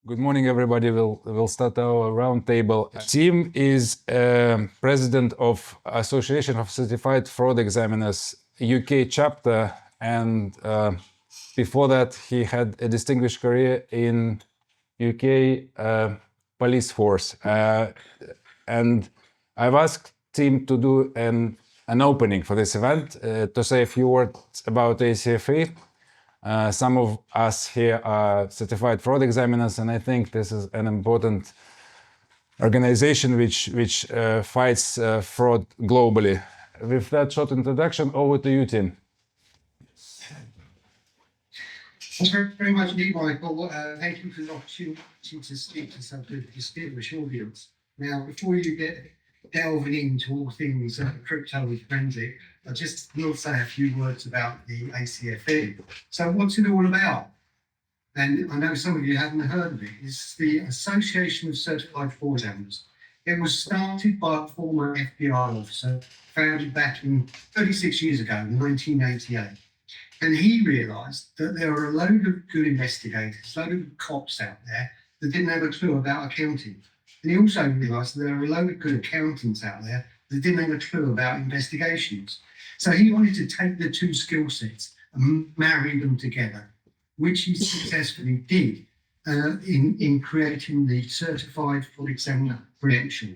Good morning, everybody. We'll start our roundtable. Tim is president of Association of Certified Fraud Examiners UK chapter, and before that, he had a distinguished career in UK police force. And I've asked Tim to do an opening for this event, to say a few words about ACFE. Some of us here are certified fraud examiners, and I think this is an important organization which fights fraud globally. With that short introduction, over to you, Tim. Thanks very much indeed, Michael. Thank you for the opportunity to speak to such a distinguished audience. Now, before you get delving into all things crypto and forensic, I just will say a few words about the ACFE. So what's it all about? And I know some of you haven't heard of it. It's the Association of Certified Fraud Examiners. It was started by a former FBI officer, founded back in 36 years ago, in 1988. And he realised that there were a load of good investigators, a load of cops out there that didn't have a clue about accounting. And he also realised that there were a load of good accountants out there that didn't have a clue about investigations. So he wanted to take the two skill sets and marry them together, which he successfully did in creating the Certified Fraud Examiner credential,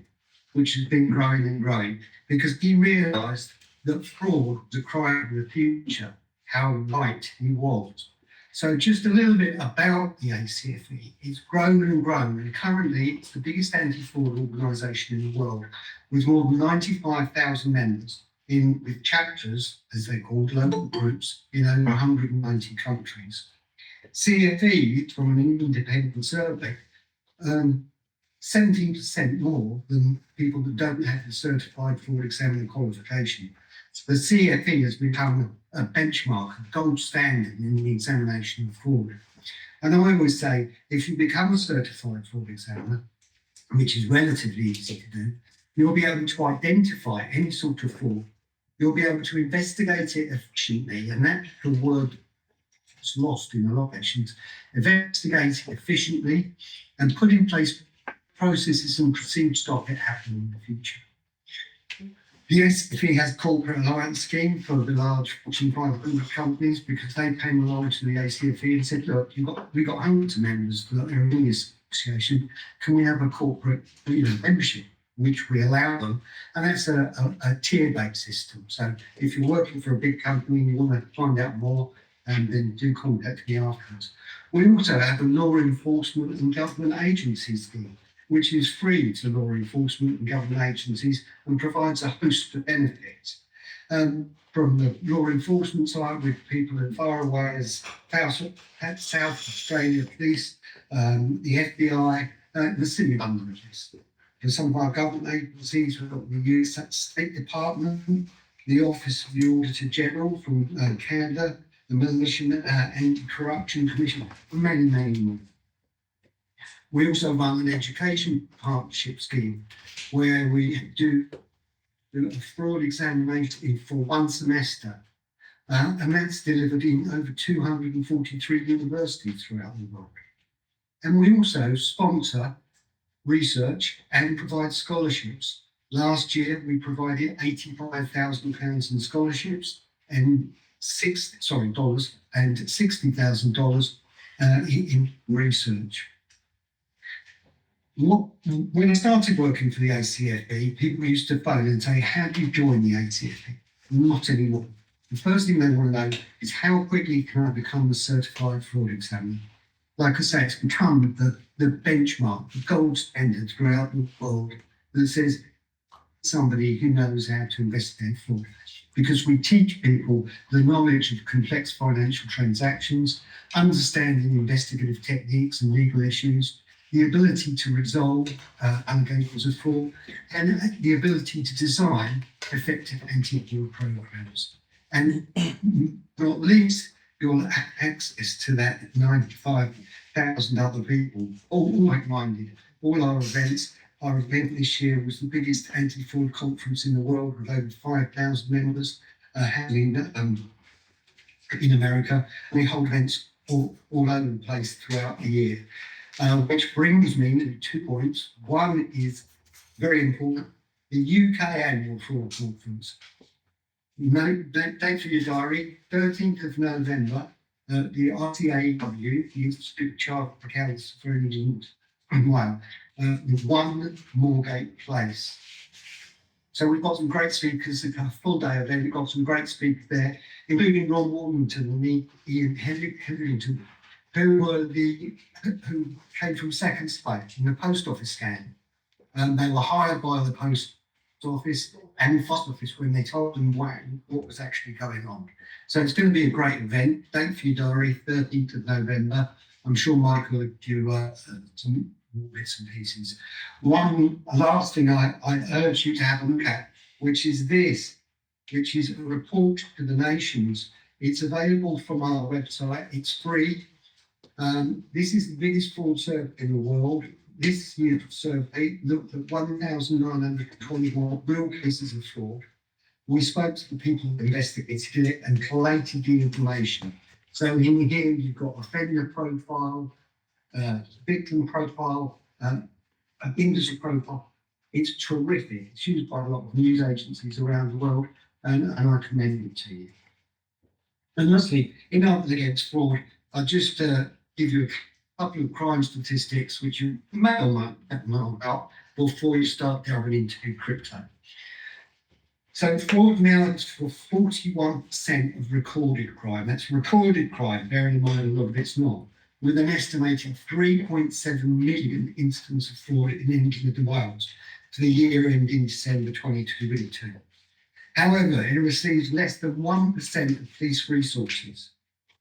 which has been growing and growing, because he realised that fraud was a crime of the future, how right he was. So just a little bit about the ACFE. It's grown and grown, and currently it's the biggest anti-fraud organisation in the world, with more than 95,000 members with chapters, as they're called, local groups, in over 190 countries. CFE, from an independent survey, 17% more than people that don't have the Certified Fraud Examiner qualification. So the CFE has become a benchmark, a gold standard in the examination of fraud. And I always say, if you become a certified fraud examiner, which is relatively easy to do, you'll be able to identify any sort of fraud. You'll be able to investigate it efficiently, and that's the word that's lost in a lot of actions. Investigate it efficiently and put in place processes and procedures to stop it happening in the future. The ACFE has a corporate alliance scheme for the large Fortune 500 companies, because they came along to the ACFE and said, look, we've got hundreds of members that are in this association. Can we have a corporate membership, which we allow them? And that's a tier-based system. So if you're working for a big company and you want to find out more, then do contact me afterwards. We also have a law enforcement and government agencies scheme, which is free to law enforcement and government agencies and provides a host of benefits. From the law enforcement side, with people as far away as South Australia Police, the FBI, the City of London. For some of our government agencies, we've got the US State Department, the Office of the Auditor General from Canada, the Malaysian Anti-Corruption Commission, and many, many more. We also run an education partnership scheme where we do a fraud examination for one semester, and that's delivered in over 243 universities throughout the world. And we also sponsor research and provide scholarships. Last year, we provided £85,000 in scholarships and $60,000 in research. When I started working for the ACFE, people used to phone and say, how do you join the ACFE? Not anymore. The first thing they want to know is, how quickly can I become a certified fraud examiner? Like I say, it's become the benchmark, the gold standard throughout the world that says somebody who knows how to investigate fraud. Because we teach people the knowledge of complex financial transactions, understanding investigative techniques and legal issues, the ability to resolve allegations of fraud, and the ability to design effective anti-fraud programs. And not least, you'll have access to that 95,000 other people, all like-minded, all our events. Our event this year was the biggest anti-fraud conference in the world, with over 5,000 members happening in America. We hold events all over the place throughout the year. which brings me to 2 points. One is very important, the UK Annual Fraud Conference. Date for your diary, 13th of November, the RTAW, the Institute of Chartered Accountants for England, with 1 Moorgate Place. So we've got some great speakers, a full day event, we've got some great speakers there, including Ron Warmington and Ian Henry, who came from second stage in the post office scam. They were hired by the post office and the post office when they told them what was actually going on. So it's going to be a great event. Date for your diary, 13th of November. I'm sure Michael will do some more bits and pieces. One last thing I urge you to have a look at, which is a report to the nations. It's available from our website. It's free. This is the biggest fraud survey in the world. This year's survey looked at 1,921 real cases of fraud. We spoke to the people who investigated it and collated the information. So in here, you've got offender profile, victim profile, industry profile. It's terrific. It's used by a lot of news agencies around the world, and I commend it to you. And lastly, in Others Against Fraud, I'll just give you a couple of crime statistics which you may or might not know about before you start delving into crypto. So fraud now is for 41% of recorded crime. That's recorded crime, bearing in mind a lot of it's not, with an estimated 3.7 million incidents of fraud in England and Wales for the year ending December 2022. However, it receives less than 1% of police resources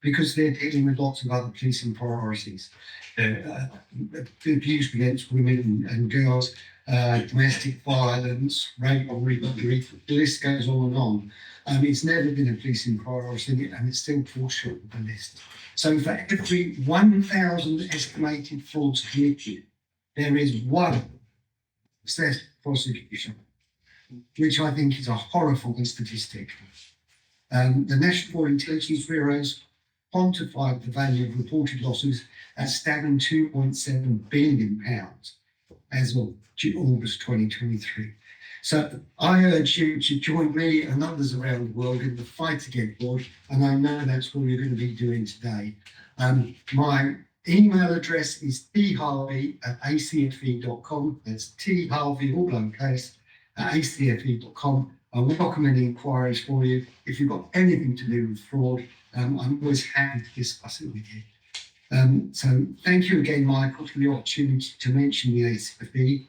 because they're dealing with lots of other policing priorities. Abuse against women and girls, domestic violence, rape, robbery, the list goes on and on. It's never been a policing priority and it's still falls short of the list. So for every 1,000 estimated frauds committed, there is 1 success prosecution, which I think is a horrifying statistic. The National Fraud Intelligence Bureau's quantified the value of reported losses at staggering £2.7 billion as of August 2023. So I urge you to join me and others around the world in the fight against fraud, and I know that's what you're going to be doing today. My email address is tharvey@acfe.com. That's tharvey, all lowercase, at acfe.com. I welcome any inquiries for you. If you've got anything to do with fraud, I'm always happy to discuss it with you. So thank you again, Michael, for the opportunity to mention the ACFE.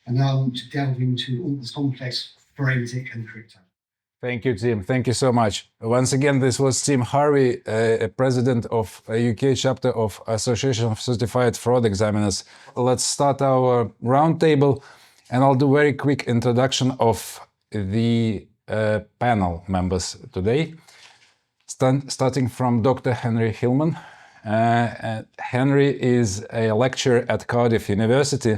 And now to delve into all this complex forensic and crypto. Thank you, Tim. Thank you so much. Once again, this was Tim Harvey, president of a UK chapter of Association of Certified Fraud Examiners. Let's start our roundtable, and I'll do a very quick introduction of the panel members today. Starting from Dr. Henry Hillman. Henry is a lecturer at Cardiff University,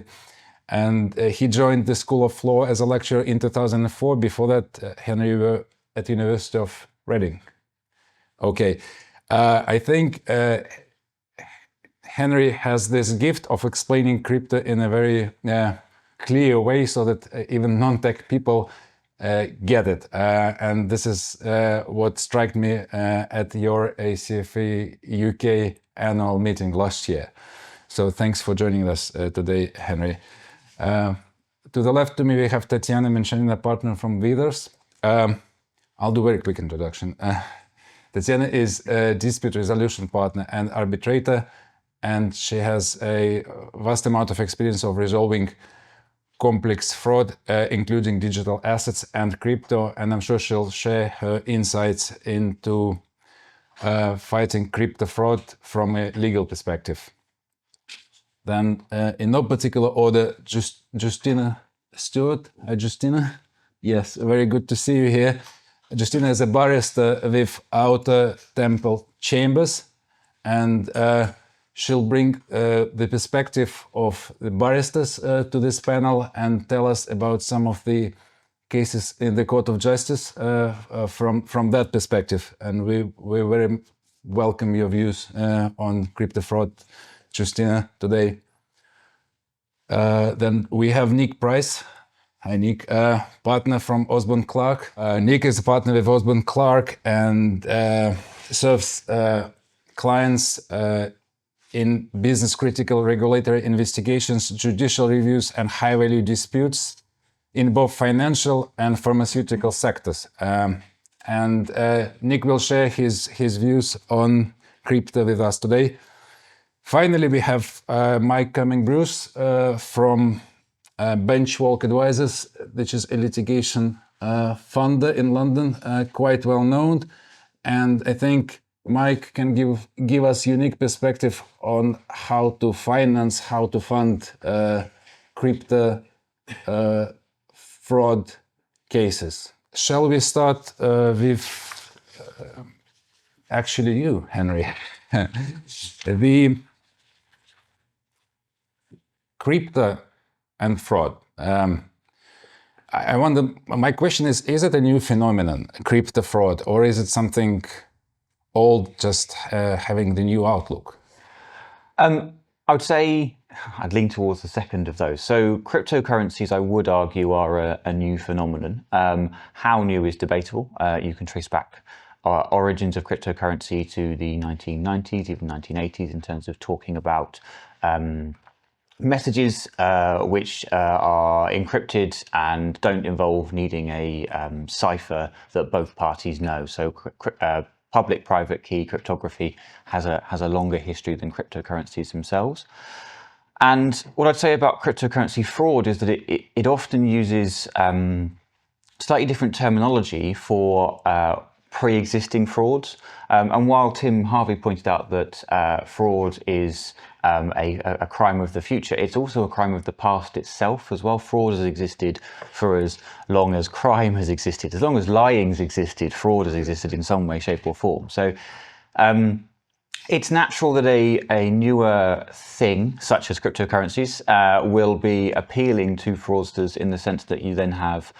and he joined the School of Law as a lecturer in 2004. Before that, Henry was at the University of Reading. Okay, I think Henry has this gift of explaining crypto in a very clear way so that even non-tech people get it. And this is what struck me at your ACFE UK annual meeting last year. So thanks for joining us today, Henry. To the left to me, we have Tatiana Menshenina, partner from Withers. I'll do a very quick introduction. Tatiana is a dispute resolution partner and arbitrator, and she has a vast amount of experience of resolving complex fraud, including digital assets and crypto, and I'm sure she'll share her insights into fighting crypto fraud from a legal perspective. Then, in no particular order, Justina Stewart. Justina? Yes, very good to see you here. Justina is a barrister with Outer Temple Chambers, and she'll bring the perspective of the barristers to this panel and tell us about some of the cases in the Court of Justice from that perspective. And we very welcome your views on crypto fraud Justina today. Then we have Nick Price. Hi, Nick. Partner from Osborne Clark. Nick is a partner with Osborne Clark and serves clients in business critical regulatory investigations, judicial reviews, and high value disputes in both financial and pharmaceutical sectors. And Nick will share his views on crypto with us today. Finally, we have Mike Cumming-Bruce from Benchwalk Advisors, which is a litigation funder in London, quite well known. And I think Mike can give us unique perspective on how to finance, how to fund crypto fraud cases. Shall we start with actually you, Henry? The crypto and fraud. I wonder, my question is it a new phenomenon, crypto fraud, or is it something old, just having the new outlook? I would say I'd lean towards the second of those. So cryptocurrencies, I would argue, are a new phenomenon. How new is debatable. You can trace back our origins of cryptocurrency to the 1990s, even 1980s, in terms of talking about messages which are encrypted and don't involve needing a cipher that both parties know. So public-private key cryptography has a longer history than cryptocurrencies themselves. And what I'd say about cryptocurrency fraud is that it often uses slightly different terminology for pre-existing frauds. And while Tim Harvey pointed out that fraud is a crime of the future, it's also a crime of the past itself as well. Fraud has existed for as long as crime has existed. As long as lying's existed, fraud has existed in some way, shape or form. So it's natural that a newer thing, such as cryptocurrencies, will be appealing to fraudsters in the sense that you then have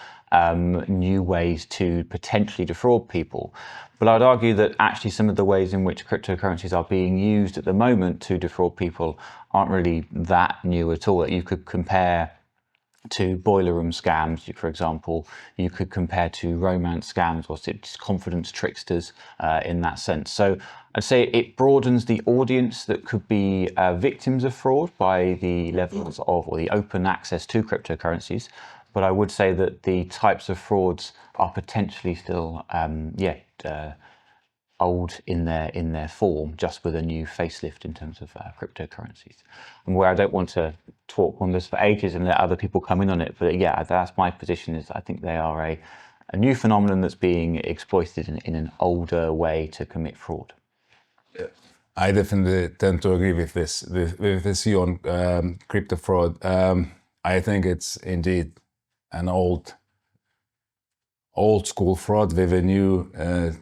new ways to potentially defraud people. But I'd argue that actually some of the ways in which cryptocurrencies are being used at the moment to defraud people aren't really that new at all. That you could compare to boiler room scams, for example. You could compare to romance scams or confidence tricksters in that sense. So I'd say it broadens the audience that could be victims of fraud by the levels of, or the open access to cryptocurrencies. But I would say that the types of frauds are potentially still, old in their form, just with a new facelift in terms of cryptocurrencies. And where I don't want to talk on this for ages and let other people come in on it, but yeah, that's my position. Is I think they are a new phenomenon that's being exploited in an older way to commit fraud. I definitely tend to agree with this view on crypto fraud. I think it's indeed an old school fraud with a new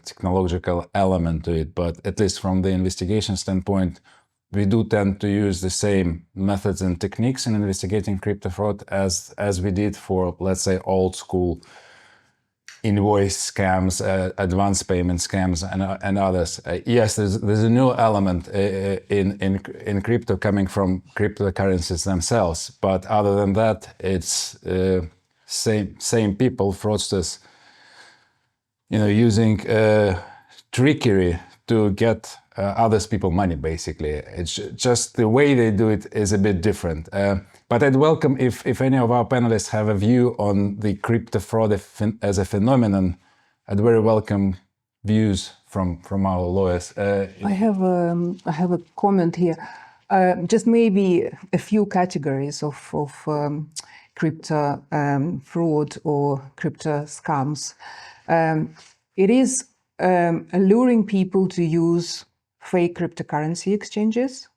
technological element to it. But at least from the investigation standpoint, we do tend to use the same methods and techniques in investigating crypto fraud as we did for, let's say, old school invoice scams, advance payment scams, and others. Yes, there's a new element in crypto coming from cryptocurrencies themselves. But other than that, it's same people, fraudsters, using trickery to get others people money, basically. It's just the way they do it is a bit different. But I'd welcome if any of our panelists have a view on the crypto fraud as a phenomenon. I'd very welcome views from our lawyers. I have a comment here. Just maybe a few categories of crypto fraud or crypto scams. It is alluring people to use fake cryptocurrency exchanges.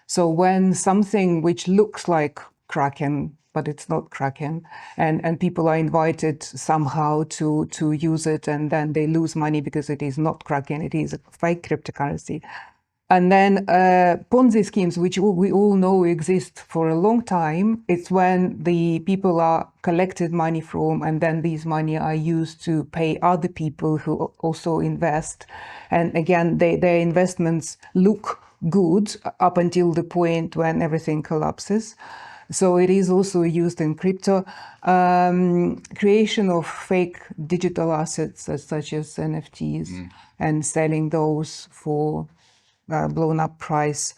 So when something which looks like Kraken, but it's not Kraken, and people are invited somehow to use it, and then they lose money because it is not Kraken, it is a fake cryptocurrency. And then Ponzi schemes, which we all know exist for a long time, it's when the people are collected money from, and then these money are used to pay other people who also invest. And again, their investments look good up until the point when everything collapses. So it is also used in crypto. Creation of fake digital assets such as NFTs and selling those for blown up price.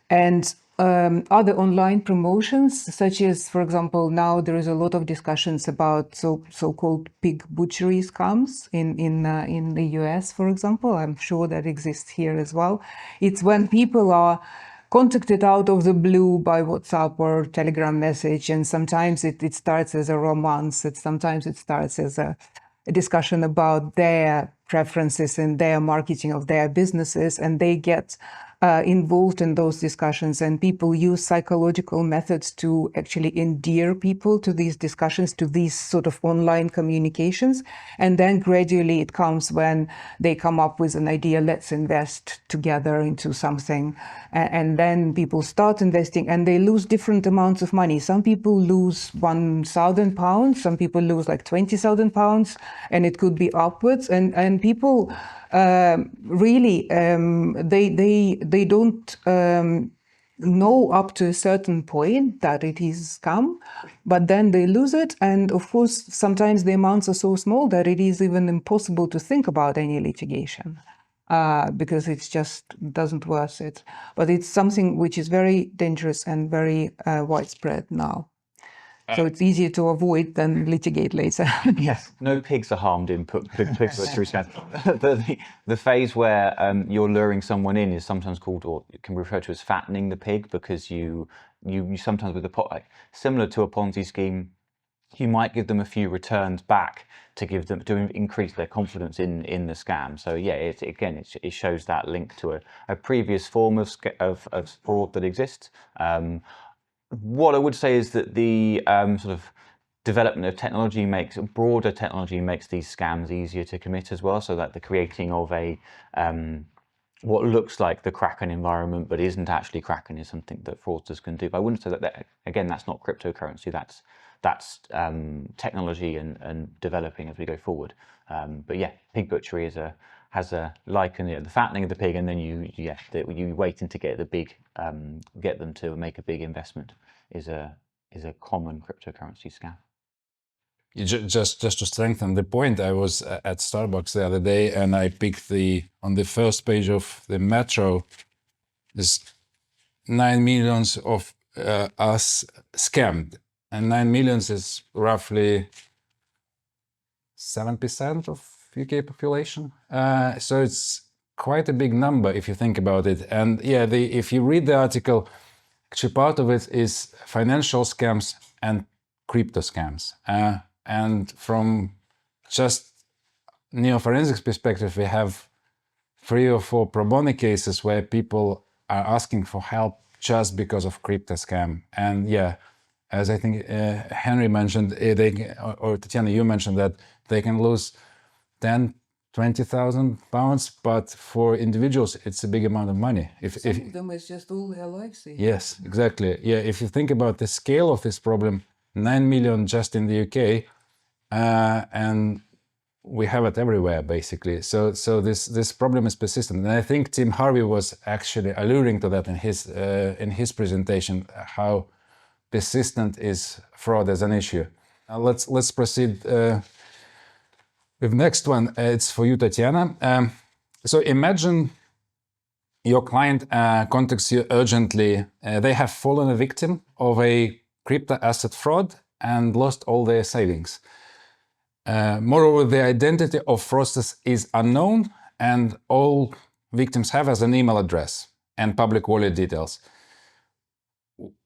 And other online promotions, such as, for example, now there is a lot of discussions about so-called pig butchery scams in the US, for example. I'm sure that exists here as well. It's when people are contacted out of the blue by WhatsApp or Telegram message, and sometimes it starts as a romance. Sometimes it starts as a discussion about their preferences and their marketing of their businesses, and they get involved in those discussions, and people use psychological methods to actually endear people to these discussions, to these sort of online communications. And then gradually it comes when they come up with an idea, let's invest together into something. And then people start investing and they lose different amounts of money. Some people lose £1,000, some people lose like £20,000, and it could be upwards. And people really, they don't know up to a certain point that it is scam, but then they lose it. And of course, sometimes the amounts are so small that it is even impossible to think about any litigation because it just doesn't worth it. But it's something which is very dangerous and very widespread now. So it's easier to avoid than litigate later. Yes, no pigs are harmed in pig butchery scams. The phase where you're luring someone in is sometimes called, or it can be referred to as fattening the pig, because you sometimes with similar to a Ponzi scheme, you might give them a few returns back to increase their confidence in the scam. So yeah, it shows that link to a previous form of fraud that exists. What I would say is that the sort of development of broader technology makes these scams easier to commit as well. So that the creating of a what looks like the Kraken environment but isn't actually Kraken is something that fraudsters can do. But I wouldn't say that again, that's not cryptocurrency. That's technology and developing as we go forward. But yeah, pig butchery has a the fattening of the pig, and then you waiting to get get them to make a big investment is a common cryptocurrency scam. Just to strengthen the point, I was at Starbucks the other day and I picked on the first page of the Metro, there's 9 million of us scammed, and 9 million is roughly 7% of UK population. So it's quite a big number if you think about it. And yeah, if you read the article, actually part of it is financial scams and crypto scams. And from just Neo Forensics perspective, we have 3 or 4 pro bono cases where people are asking for help just because of crypto scam. And yeah, as I think Henry mentioned, or Tatiana, you mentioned that they can lose 10, 20,000 pounds, but for individuals, it's a big amount of money. Some of them is just all their lives. Yes, exactly. Yeah, if you think about the scale of this problem, 9 million just in the UK, and we have it everywhere, basically. So this problem is persistent, and I think Tim Harvey was actually alluding to that in his presentation, how persistent is fraud as an issue. Let's proceed with next one. It's for you, Tatiana. So imagine your client contacts you urgently. They have fallen a victim of a crypto asset fraud and lost all their savings. Moreover, the identity of fraudsters is unknown, and all victims have as an email address and public wallet details.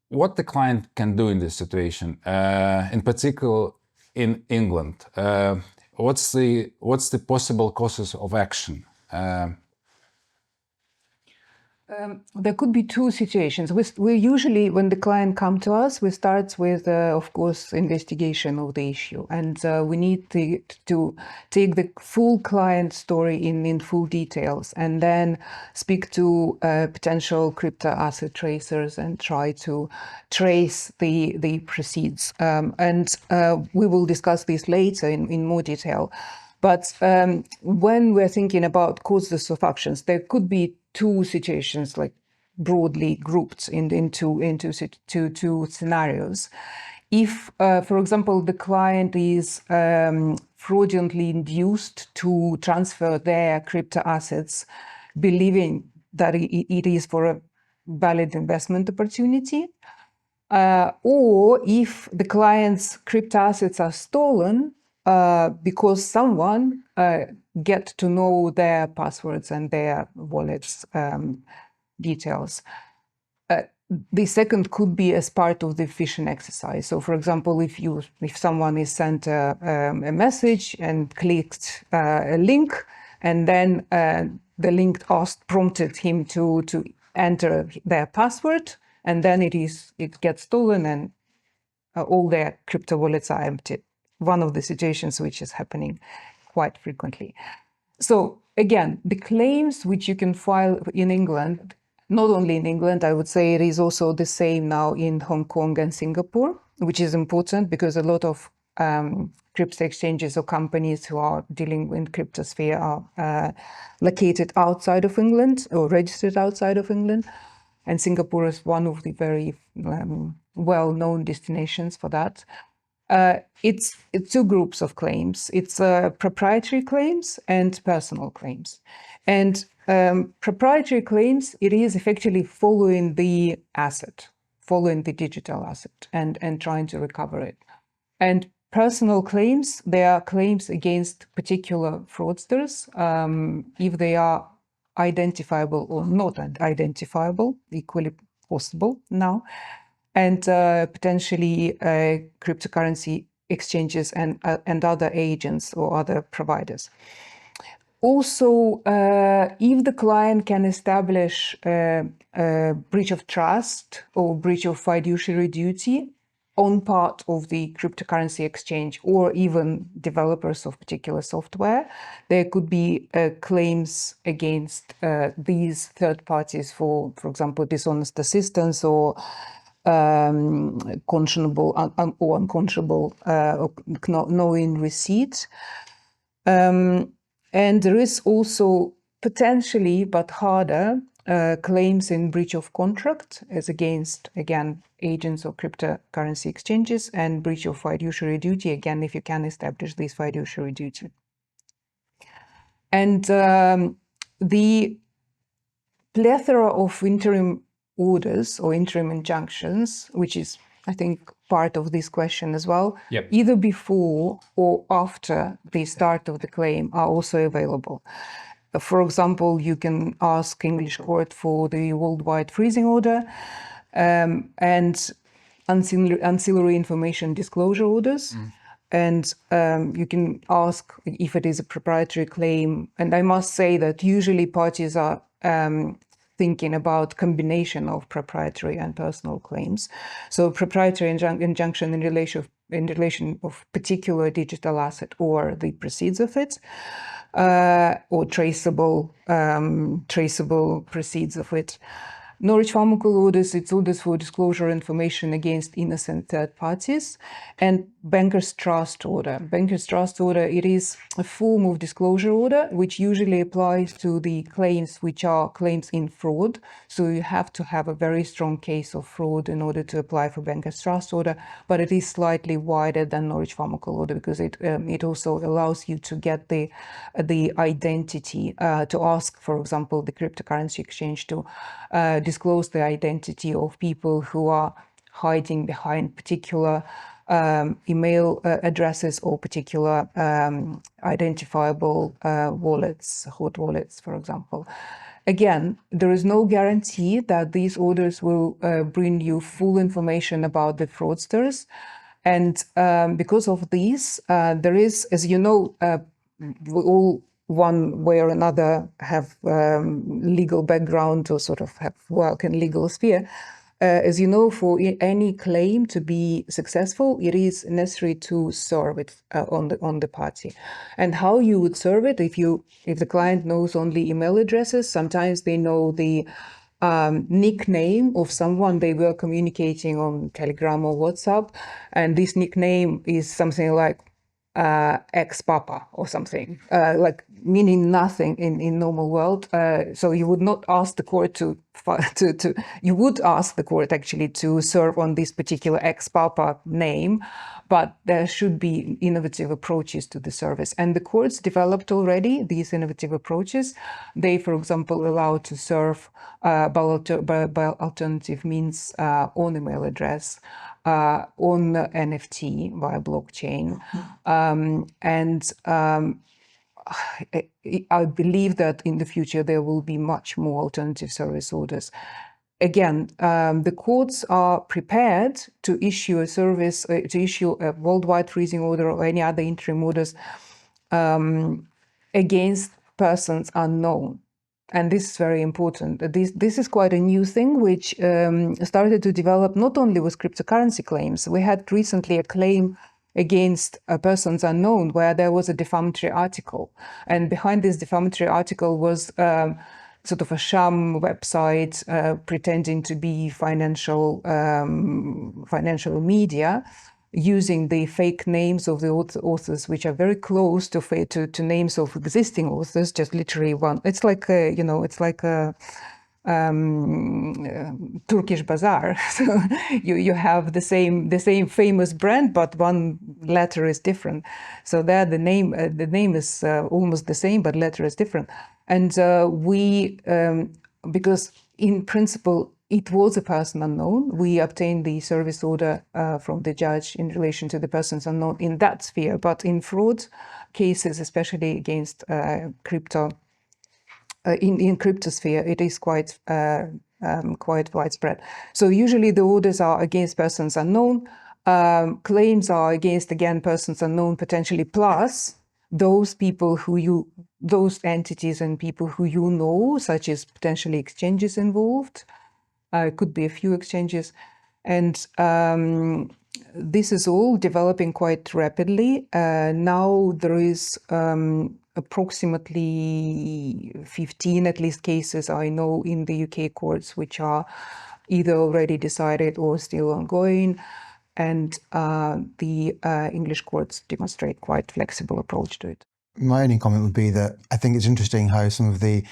What the client can do in this situation, in particular in England, what's the possible causes of action? There could be 2 situations. We usually, when the client comes to us, we start with, of course, investigation of the issue. And we need to take the full client story in full details, and then speak to potential crypto asset tracers and try to trace the proceeds. And we will discuss this later in more detail. But when we're thinking about causes of actions, there could be 2 situations, like broadly grouped into two scenarios. If, for example, the client is fraudulently induced to transfer their crypto assets, believing that it is for a valid investment opportunity, or if the client's crypto assets are stolen because someone get to know their passwords and their wallets details. The second could be as part of the phishing exercise. So, for example, if someone is sent a message and clicked a link, and then the link prompted him to enter their password, and then it gets stolen, and all their crypto wallets are emptied. One of the situations which is happening quite frequently. So again, the claims which you can file in England, not only in England, I would say it is also the same now in Hong Kong and Singapore, which is important because a lot of crypto exchanges or companies who are dealing in crypto sphere are located outside of England or registered outside of England. And Singapore is one of the very well-known destinations for that. It's two groups of claims. It's proprietary claims and personal claims. And proprietary claims, it is effectively following the asset, following the digital asset and trying to recover it. And personal claims, they are claims against particular fraudsters, if they are identifiable or not identifiable, equally possible now, and potentially cryptocurrency exchanges and other agents or other providers. Also, if the client can establish a breach of trust or breach of fiduciary duty on part of the cryptocurrency exchange or even developers of particular software, there could be claims against these third parties for example, dishonest assistance or unconscionable or unconscionable knowing receipt. And there is also potentially, but harder, claims in breach of contract as against, again, agents or cryptocurrency exchanges, and breach of fiduciary duty, again, if you can establish this fiduciary duty. And the plethora of interim orders or interim injunctions, which is, I think, part of this question as well, Yep. either before or after the start of the claim are also available. For example, you can ask English court for the worldwide freezing order and ancillary information disclosure orders. And you can ask if it is a proprietary claim. And I must say that usually parties are thinking about combination of proprietary and personal claims. So proprietary injunction in relation of particular digital asset or the proceeds of it, or traceable proceeds of it. Norwich Pharmacal orders, it's orders for disclosure information against innocent third parties, and Banker's Trust order. Banker's Trust order, it is a form of disclosure order which usually applies to the claims which are claims in fraud. So you have to have a very strong case of fraud in order to apply for Banker's Trust order, but it is slightly wider than Norwich Pharmacal order because it also allows you to get the identity, to ask, for example, the cryptocurrency exchange to disclose the identity of people who are hiding behind particular email addresses or particular identifiable wallets, hot wallets, for example. Again, there is no guarantee that these orders will bring you full information about the fraudsters. And because of these, there is, as you know, we all one way or another have legal background or sort of have work in legal sphere. As you know, for any claim to be successful, it is necessary to serve it on the party. And how you would serve it, if the client knows only email addresses, sometimes they know the nickname of someone they were communicating on Telegram or WhatsApp, and this nickname is something like ex-papa or something, like meaning nothing in normal world. So you would not ask the court you would ask the court actually to serve on this particular ex-papa name, but there should be innovative approaches to the service. And the courts developed already these innovative approaches. They, for example, allow to serve by alternative means on email address, on NFT via blockchain. I believe that in the future there will be much more alternative service orders. Again, the courts are prepared to issue a service, to issue a worldwide freezing order or any other interim orders against persons unknown. And this is very important. This is quite a new thing, which started to develop not only with cryptocurrency claims. We had recently a claim against persons unknown where there was a defamatory article. And behind this defamatory article was sort of a sham website pretending to be financial media, using the fake names of the authors, which are very close to names of existing authors, just literally one. It's like it's like a Turkish bazaar. So you have the same famous brand, but one letter is different. So there the name is almost the same, but letter is different. And we, because in principle it was a person unknown, we obtained the service order from the judge in relation to the persons unknown in that sphere. But in fraud cases, especially against crypto, in cryptosphere, it is quite widespread. So usually the orders are against persons unknown. Claims are against, again, persons unknown, potentially plus those people those entities and people who you know, such as potentially exchanges involved. It could be a few exchanges. And this is all developing quite rapidly. Now there is approximately 15 at least cases I know in the UK courts which are either already decided or still ongoing. And the English courts demonstrate quite flexible approach to it. My only comment would be that I think it's interesting how some of the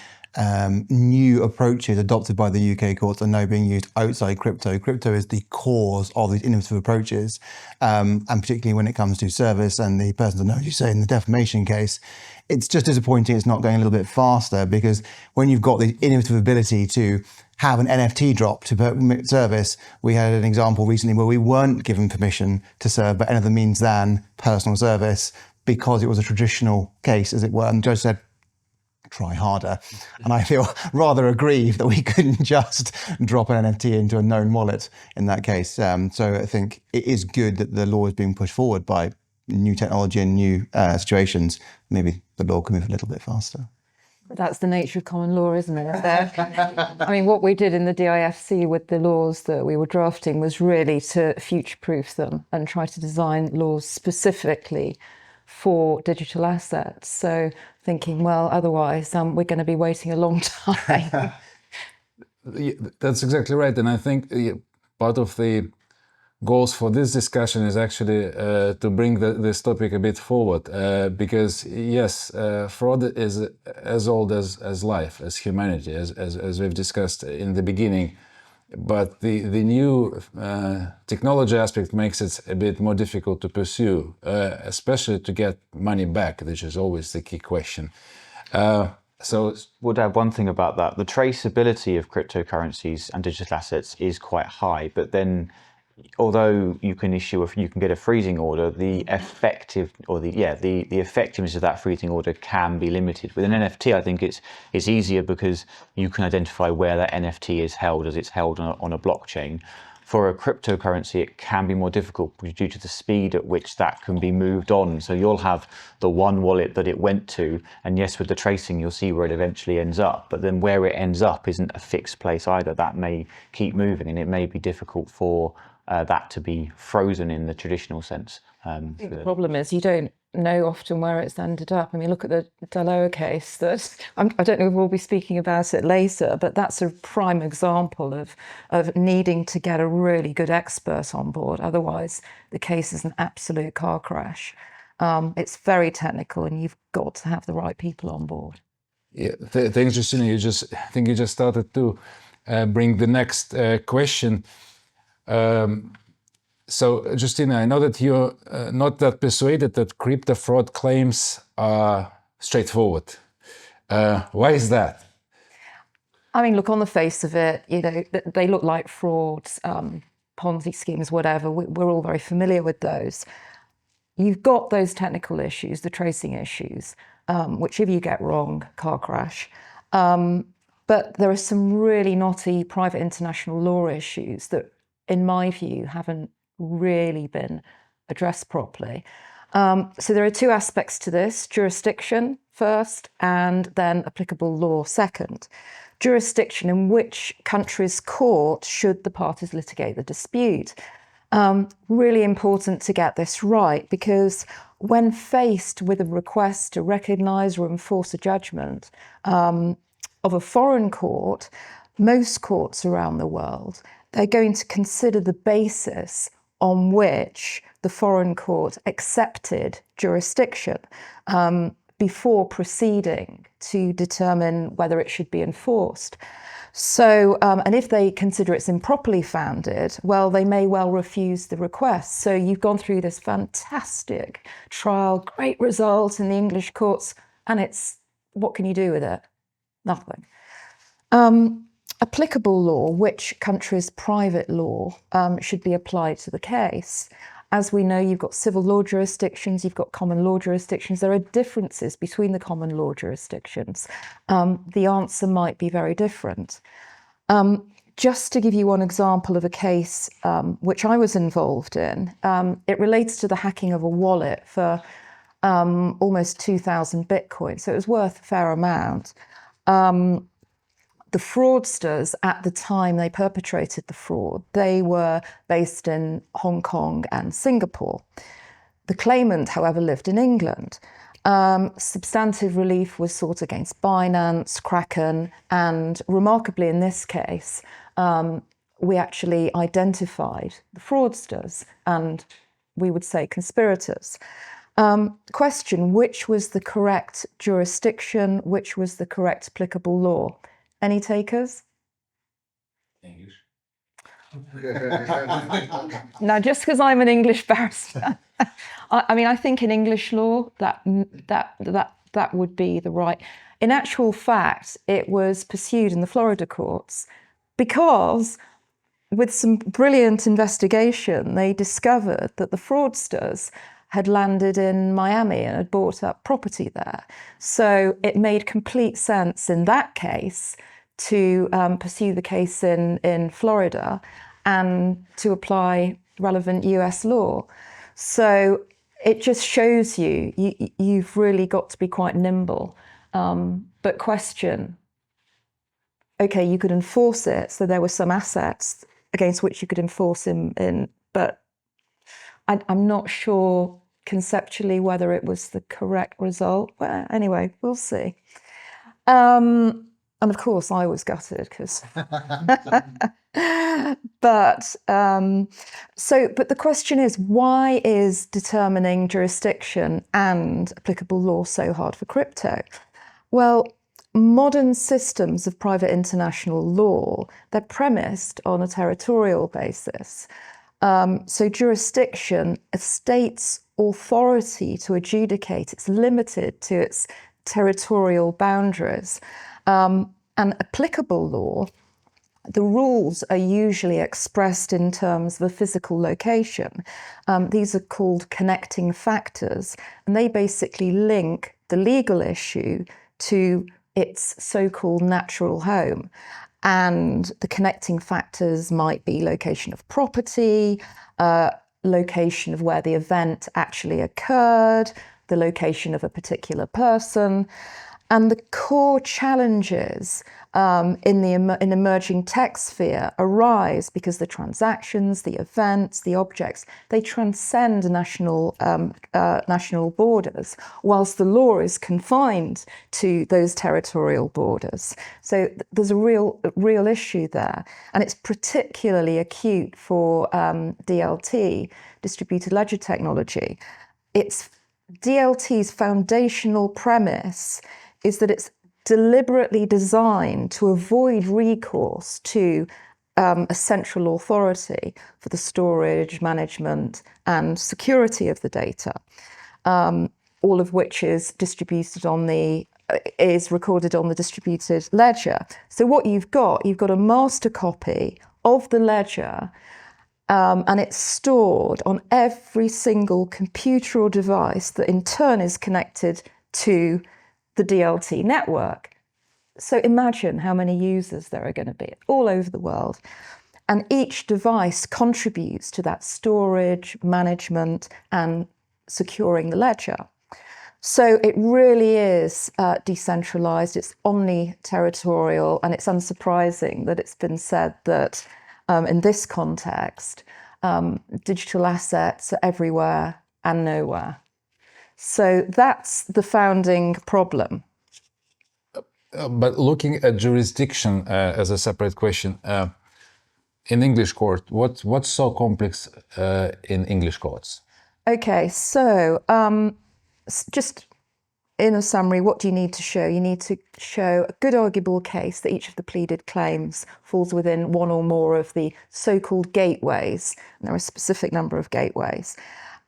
new approaches adopted by the UK courts are now being used outside crypto. Crypto is the cause of these innovative approaches, and particularly when it comes to service and the person, as you say, in the defamation case, it's just disappointing it's not going a little bit faster, because when you've got the innovative ability to have an NFT drop to permit service, we had an example recently where we weren't given permission to serve by any other means than personal service, because it was a traditional case, as it were. And the judge said, try harder. And I feel rather aggrieved that we couldn't just drop an NFT into a known wallet in that case. So I think it is good that the law is being pushed forward by new technology and new situations. Maybe the law can move a little bit faster. But that's the nature of common law, isn't it? I mean, what we did in the DIFC with the laws that we were drafting was really to future-proof them and try to design laws specifically for digital assets. So thinking, well, otherwise we're going to be waiting a long time. That's exactly right. And I think part of the goals for this discussion is actually to bring this topic a bit forward, because yes, fraud is as old as life, as humanity, as we've discussed in the beginning. But the new technology aspect makes it a bit more difficult to pursue, especially to get money back, which is always the key question. So would add one thing about that. The traceability of cryptocurrencies and digital assets is quite high, but then although you can get a freezing order, the effectiveness of that freezing order can be limited. With an NFT, I think it's easier because you can identify where that NFT is held, as it's held on a blockchain. For a cryptocurrency, it can be more difficult due to the speed at which that can be moved on. So you'll have the one wallet that it went to, and yes, with the tracing, you'll see where it eventually ends up. But then where it ends up isn't a fixed place either. That may keep moving, and it may be difficult for that to be frozen in the traditional sense. The problem is you don't know often where it's ended up. I mean, look at the Daloa case. I don't know if we'll be speaking about it later, but that's a prime example of needing to get a really good expert on board. Otherwise, the case is an absolute car crash. It's very technical, and you've got to have the right people on board. Yeah, thanks, Justina. I think you just started to bring the next question. So, Justina, I know that you're not that persuaded that crypto fraud claims are straightforward. Why is that? I mean, look, on the face of it, you know, they look like frauds, Ponzi schemes, whatever. We're all very familiar with those. You've got those technical issues, the tracing issues, which if you get wrong, car crash. But there are some really knotty private international law issues that, in my view, haven't really been addressed properly. So there are two aspects to this: jurisdiction first, and then applicable law second. Jurisdiction: in which country's court should the parties litigate the dispute? Really important to get this right, because when faced with a request to recognise or enforce a judgment of a foreign court, most courts around the world, they're going to consider the basis on which the foreign court accepted jurisdiction before proceeding to determine whether it should be enforced. So, and if they consider it's improperly founded, well, they may well refuse the request. So you've gone through this fantastic trial, great result in the English courts, and what can you do with it? Nothing. Applicable law: which country's private law should be applied to the case? As we know, you've got civil law jurisdictions, you've got common law jurisdictions. There are differences between the common law jurisdictions. The answer might be very different. Just to give you one example of a case which I was involved in, it relates to the hacking of a wallet for almost 2,000 Bitcoin. So it was worth a fair amount. The fraudsters, at the time they perpetrated the fraud, they were based in Hong Kong and Singapore. The claimant, however, lived in England. Substantive relief was sought against Binance, Kraken, and remarkably in this case, we actually identified the fraudsters and, we would say, conspirators. Question: which was the correct jurisdiction? Which was the correct applicable law? Any takers? English. Now, just because I'm an English barrister, I mean, I think in English law that would be the right. In actual fact, it was pursued in the Florida courts because, with some brilliant investigation, they discovered that the fraudsters had landed in Miami and had bought up property there. So it made complete sense in that case to pursue the case in Florida and to apply relevant US law. So it just shows you've really got to be quite nimble. But question, okay, you could enforce it, so there were some assets against which you could enforce but I'm not sure conceptually whether it was the correct result. Well, anyway, we'll see. And of course, I was gutted because. But the question is, why is determining jurisdiction and applicable law so hard for crypto? Well, modern systems of private international law, they're premised on a territorial basis. So jurisdiction, a state's authority to adjudicate, it's limited to its territorial boundaries. And applicable law, the rules are usually expressed in terms of a physical location. These are called connecting factors, and they basically link the legal issue to its so-called natural home. And the connecting factors might be location of property, location of where the event actually occurred, the location of a particular person. And the core challenges in emerging tech sphere arise because the transactions, the events, the objects, they transcend national borders, whilst the law is confined to those territorial borders. So there's a real issue there, and it's particularly acute for DLT, distributed ledger technology. It's DLT's foundational premise is that it's deliberately designed to avoid recourse to a central authority for the storage, management, and security of the data, all of which is recorded on the distributed ledger. So what you've got a master copy of the ledger, and it's stored on every single computer or device that in turn is connected to the DLT network. So imagine how many users there are going to be all over the world. And each device contributes to that storage, management, and securing the ledger. So it really is decentralized, it's omni-territorial, and it's unsurprising that it's been said that in this context, digital assets are everywhere and nowhere. So that's the founding problem. But looking at jurisdiction as a separate question, in English court, what's so complex in English courts? Okay, so just in a summary, what do you need to show? You need to show a good arguable case that each of the pleaded claims falls within one or more of the so-called gateways. And there are a specific number of gateways.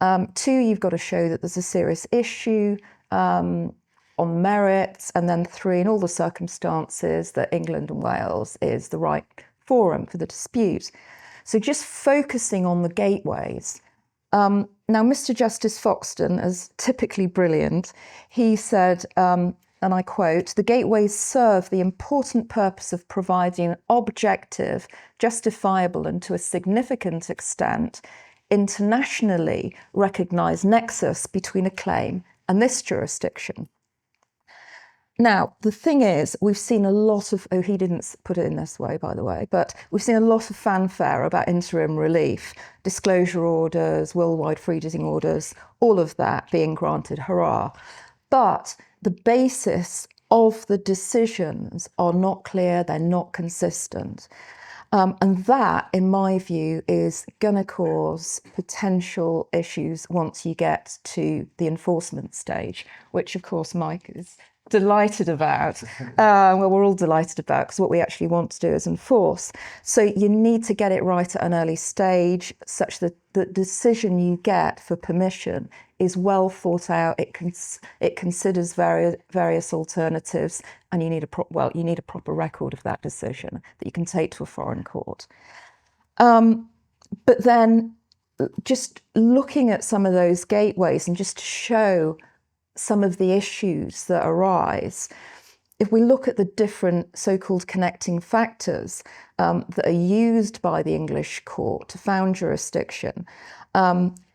2, you've got to show that there's a serious issue on merits, and then 3, in all the circumstances that England and Wales is the right forum for the dispute. So just focusing on the gateways. Now, Mr. Justice Foxton, as typically brilliant, he said, and I quote, "The gateways serve the important purpose of providing an objective, justifiable, and to a significant extent, internationally recognised nexus between a claim and this jurisdiction." Now, the thing is, we've seen a lot of, he didn't put it in this way, by the way, but we've seen a lot of fanfare about interim relief, disclosure orders, worldwide freezing orders, all of that being granted, hurrah. But the basis of the decisions are not clear, they're not consistent. And that, in my view, is going to cause potential issues once you get to the enforcement stage, which, of course, Mike is delighted about. Well, we're all delighted about, because what we actually want to do is enforce. So you need to get it right at an early stage, such that the decision you get for permission is well thought out. It considers various alternatives, and you need a proper record of that decision that you can take to a foreign court. But then, just looking at some of those gateways and just to show some of the issues that arise, if we look at the different so-called connecting factors that are used by the English court to found jurisdiction,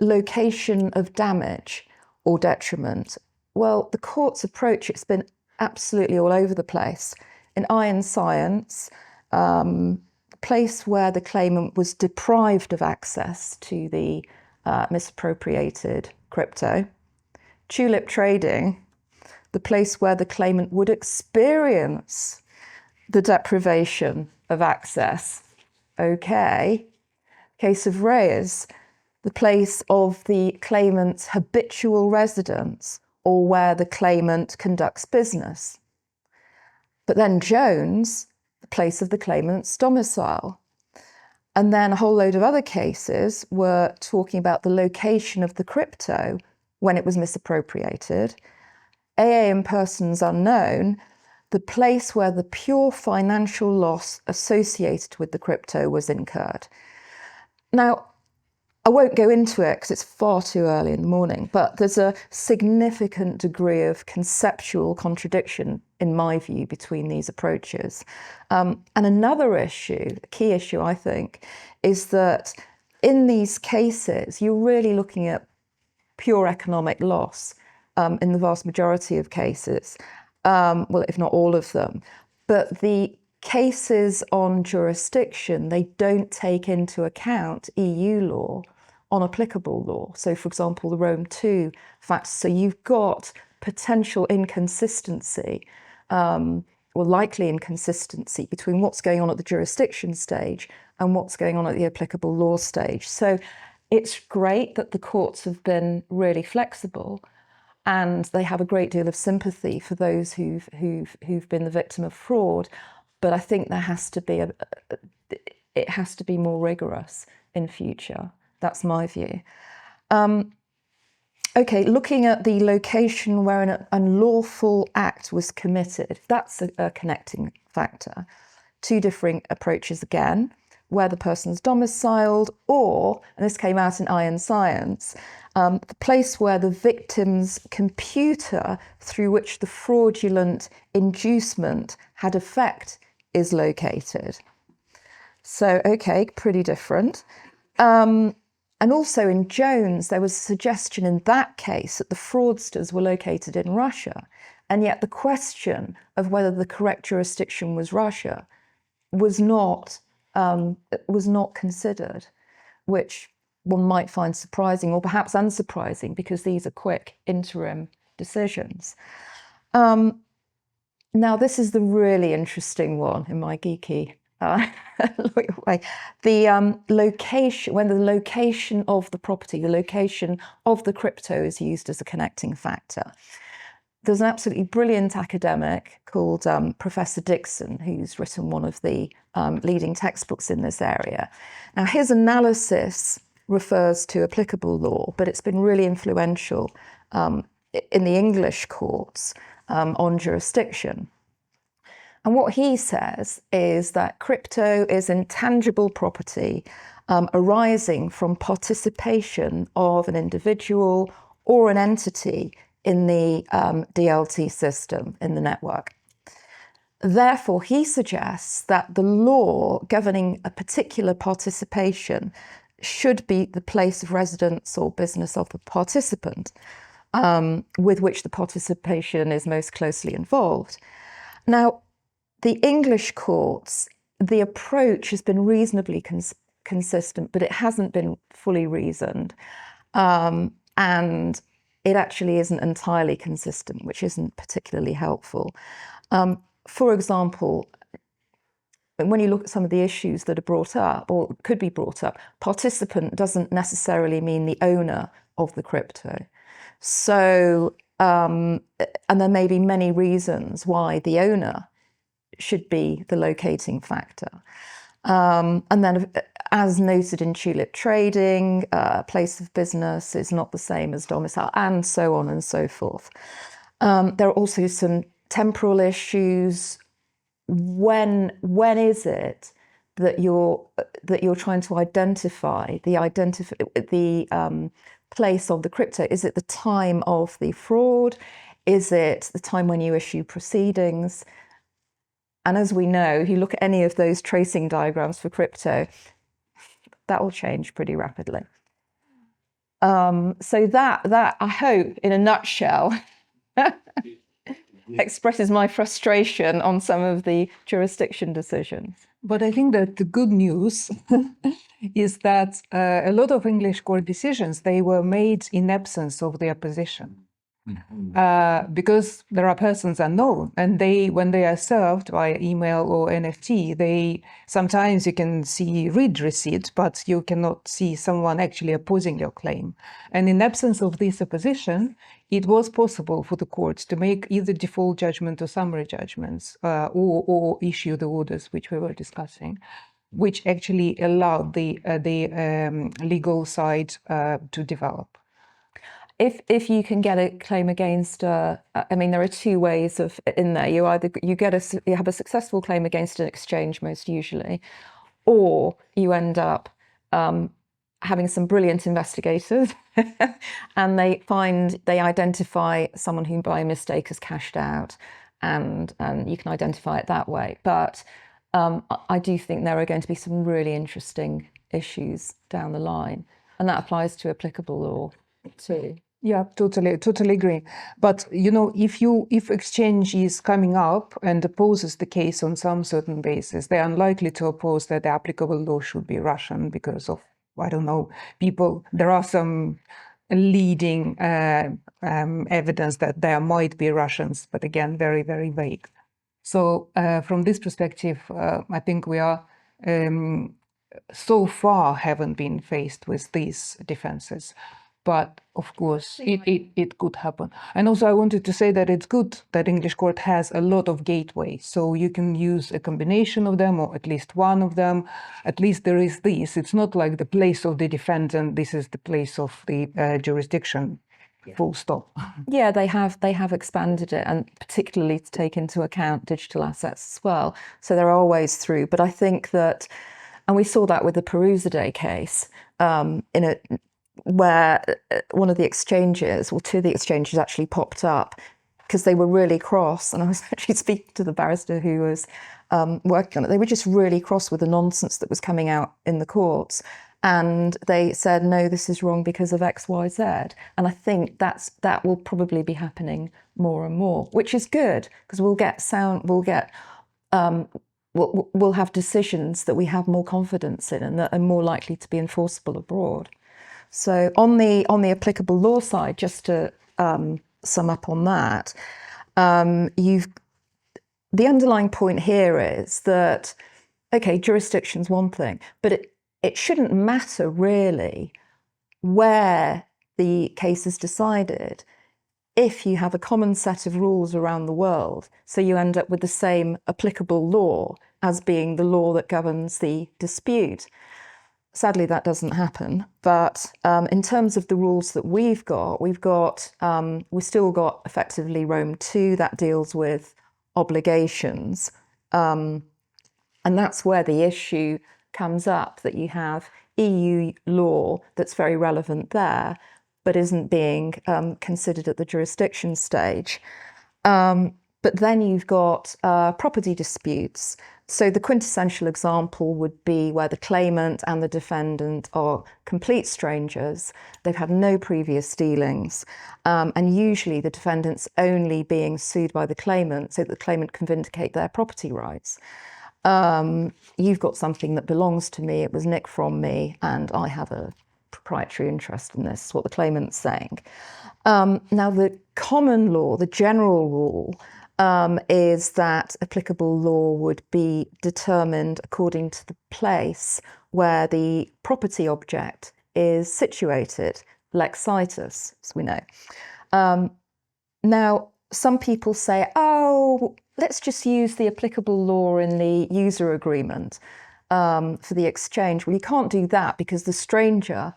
location of damage or detriment, well, the court's approach, it's been absolutely all over the place. In Iron Science, place where the claimant was deprived of access to the misappropriated crypto. Tulip Trading, the place where the claimant would experience the deprivation of access. Okay. Case of Reyes, the place of the claimant's habitual residence or where the claimant conducts business. But then Jones, the place of the claimant's domicile. And then a whole load of other cases were talking about the location of the crypto when it was misappropriated. AA in persons unknown, the place where the pure financial loss associated with the crypto was incurred. Now, I won't go into it because it's far too early in the morning, but there's a significant degree of conceptual contradiction, in my view, between these approaches. And another issue, a key issue, I think, is that in these cases, you're really looking at pure economic loss in the vast majority of cases, well, if not all of them. But the cases on jurisdiction, they don't take into account EU law on applicable law. So, for example, the Rome II facts. So you've got potential inconsistency, or likely inconsistency, between what's going on at the jurisdiction stage and what's going on at the applicable law stage. So it's great that the courts have been really flexible, and they have a great deal of sympathy for those who've been the victim of fraud. But I think there has to be it has to be more rigorous in future. That's my view. Okay, looking at the location where an unlawful act was committed, that's a connecting factor. Two different approaches again, where the person's domiciled, or, and this came out in Iron Science, the place where the victim's computer through which the fraudulent inducement had effect is located. So, okay, pretty different. And also in Jones, there was a suggestion in that case that the fraudsters were located in Russia. And yet the question of whether the correct jurisdiction was Russia was not considered, which one might find surprising or perhaps unsurprising, because these are quick interim decisions. Now, this is the really interesting one in my geeky way. The location, when the location of the property, the location of the crypto is used as a connecting factor. There's an absolutely brilliant academic called Professor Dixon, who's written one of the leading textbooks in this area. Now, his analysis refers to applicable law, but it's been really influential in the English courts on jurisdiction. And what he says is that crypto is intangible property arising from participation of an individual or an entity in the DLT system, in the network. Therefore, he suggests that the law governing a particular participation should be the place of residence or business of the participant with which the participation is most closely involved. Now, the English courts, the approach has been reasonably consistent, but it hasn't been fully reasoned. And it actually isn't entirely consistent, which isn't particularly helpful. For example, when you look at some of the issues that are brought up or could be brought up, participant doesn't necessarily mean the owner of the crypto. So, and there may be many reasons why the owner should be the locating factor. And then, as noted in tulip trading, place of business is not the same as domicile, and so on and so forth. There are also some temporal issues. When is it that you're trying to identify the place of the crypto? Is it the time of the fraud? Is it the time when you issue proceedings? And as we know, if you look at any of those tracing diagrams for crypto, that will change pretty rapidly. So that I hope, in a nutshell, expresses my frustration on some of the jurisdiction decisions. But I think that the good news is that a lot of English court decisions, they were made in absence of the opposition. Because there are persons unknown, and when they are served by email or NFT, sometimes you can read receipt, but you cannot see someone actually opposing your claim. And in absence of this opposition, it was possible for the courts to make either default judgment or summary judgments, or issue the orders which we were discussing, which actually allowed the legal side to develop. If you can get a claim against, I mean, there are two ways in there. You have a successful claim against an exchange, most usually, or you end up having some brilliant investigators and they identify someone who by mistake has cashed out, and you can identify it that way. But I do think there are going to be some really interesting issues down the line, and that applies to applicable law too. Yeah, totally agree. But if exchange is coming up and opposes the case on some certain basis, they're unlikely to oppose that the applicable law should be Russian because of, I don't know, there are some leading evidence that there might be Russians, but again, very, very vague. So from this perspective, I think we are so far haven't been faced with these defenses. but of course it could happen. And also I wanted to say that it's good that English court has a lot of gateways, so you can use a combination of them or at least one of them. At least there is this. It's not like the place of the defendant, this is the place of the jurisdiction, full stop. Yeah, they have expanded it, and particularly to take into account digital assets as well. So there are ways through, but I think that, and we saw that with the Perusa case, where one of the exchanges, or two of the exchanges actually popped up because they were really cross. And I was actually speaking to the barrister who was working on it. They were just really cross with the nonsense that was coming out in the courts. And they said, no, this is wrong because of X, Y, Z. And I think that will probably be happening more and more, which is good because we'll have decisions that we have more confidence in and that are more likely to be enforceable abroad. So on the applicable law side, just to sum up on that, the underlying point here is that, okay, jurisdiction's one thing, but it shouldn't matter really where the case is decided if you have a common set of rules around the world, so you end up with the same applicable law as being the law that governs the dispute. Sadly, that doesn't happen. But in terms of the rules that we've still got effectively Rome II that deals with obligations. And that's where the issue comes up, that you have EU law that's very relevant there, but isn't being considered at the jurisdiction stage. But then you've got property disputes. So the quintessential example would be where the claimant and the defendant are complete strangers. They've had no previous dealings. And usually the defendant's only being sued by the claimant so that the claimant can vindicate their property rights. You've got something that belongs to me, it was nicked from me, and I have a proprietary interest in this, is what the claimant's saying. Now the common law, the general rule, is that applicable law would be determined according to the place where the property object is situated, lex situs, as we know. Now, some people say, oh, let's just use the applicable law in the user agreement for the exchange. Well, you can't do that because the stranger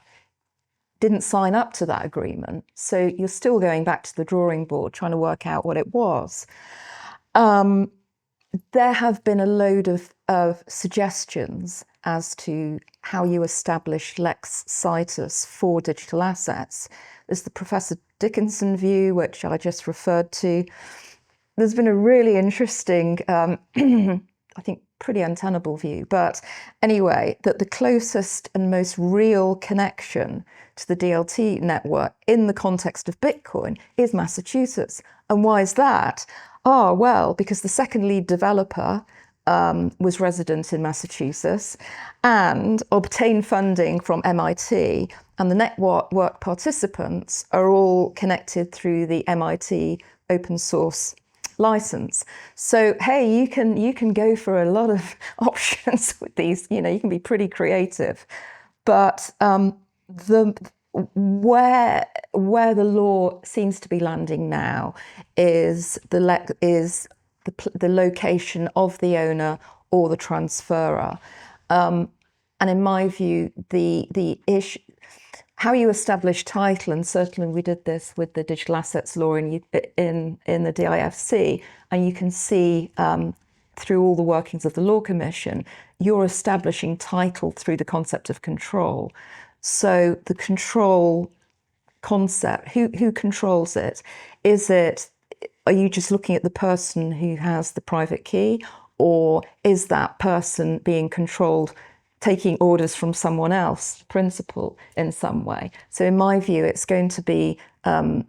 didn't sign up to that agreement. So you're still going back to the drawing board trying to work out what it was. There have been a load of suggestions as to how you establish lex situs for digital assets. There's the Professor Dickinson view, which I just referred to. There's been a really interesting, I think pretty untenable view, but anyway, that the closest and most real connection to the DLT network in the context of Bitcoin is Massachusetts. And why is that? Oh, well, because the second lead developer was resident in Massachusetts and obtained funding from MIT, and the network participants are all connected through the MIT open source license. So, hey, you can go for a lot of options with these, you can be pretty creative. But where the law seems to be landing now is the location of the owner or the transferor. And in my view, the issue, how you establish title, and certainly we did this with the digital assets law in the DIFC, and you can see through all the workings of the Law Commission, you're establishing title through the concept of control. So the control concept, who controls it? Are you just looking at the person who has the private key, or is that person being controlled, taking orders from someone else, principal, in some way? So in my view, it's going to come